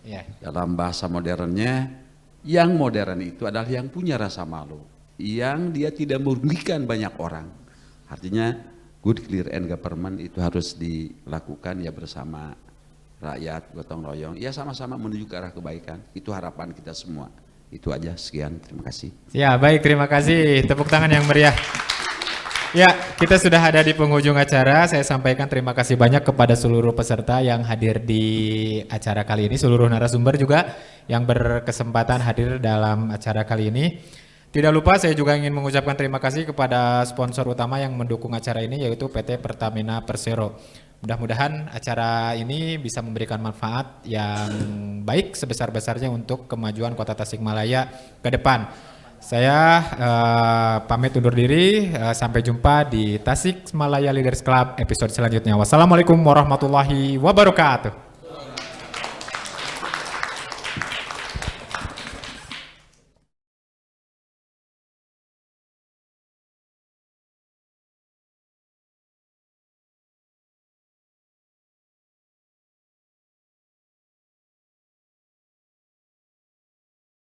Yeah. Dalam bahasa modernnya, yang modern itu adalah yang punya rasa malu, yang dia tidak merugikan banyak orang. Artinya good, clear and government itu harus dilakukan ya bersama rakyat, gotong royong, ya sama-sama menuju ke arah kebaikan. Itu harapan kita semua. Itu aja, sekian, terima kasih. Ya baik, terima kasih. Tepuk tangan yang meriah. Ya, kita sudah ada di penghujung acara. Saya sampaikan terima kasih banyak kepada seluruh peserta yang hadir di acara kali ini, seluruh narasumber juga yang berkesempatan hadir dalam acara kali ini. Tidak lupa saya juga ingin mengucapkan terima kasih kepada sponsor utama yang mendukung acara ini, yaitu PT Pertamina Persero. Mudah-mudahan acara ini bisa memberikan manfaat yang baik sebesar-besarnya untuk kemajuan Kota Tasikmalaya ke depan. Saya pamit undur diri, sampai jumpa di Tasikmalaya Leaders Club episode selanjutnya. Wassalamualaikum warahmatullahi wabarakatuh.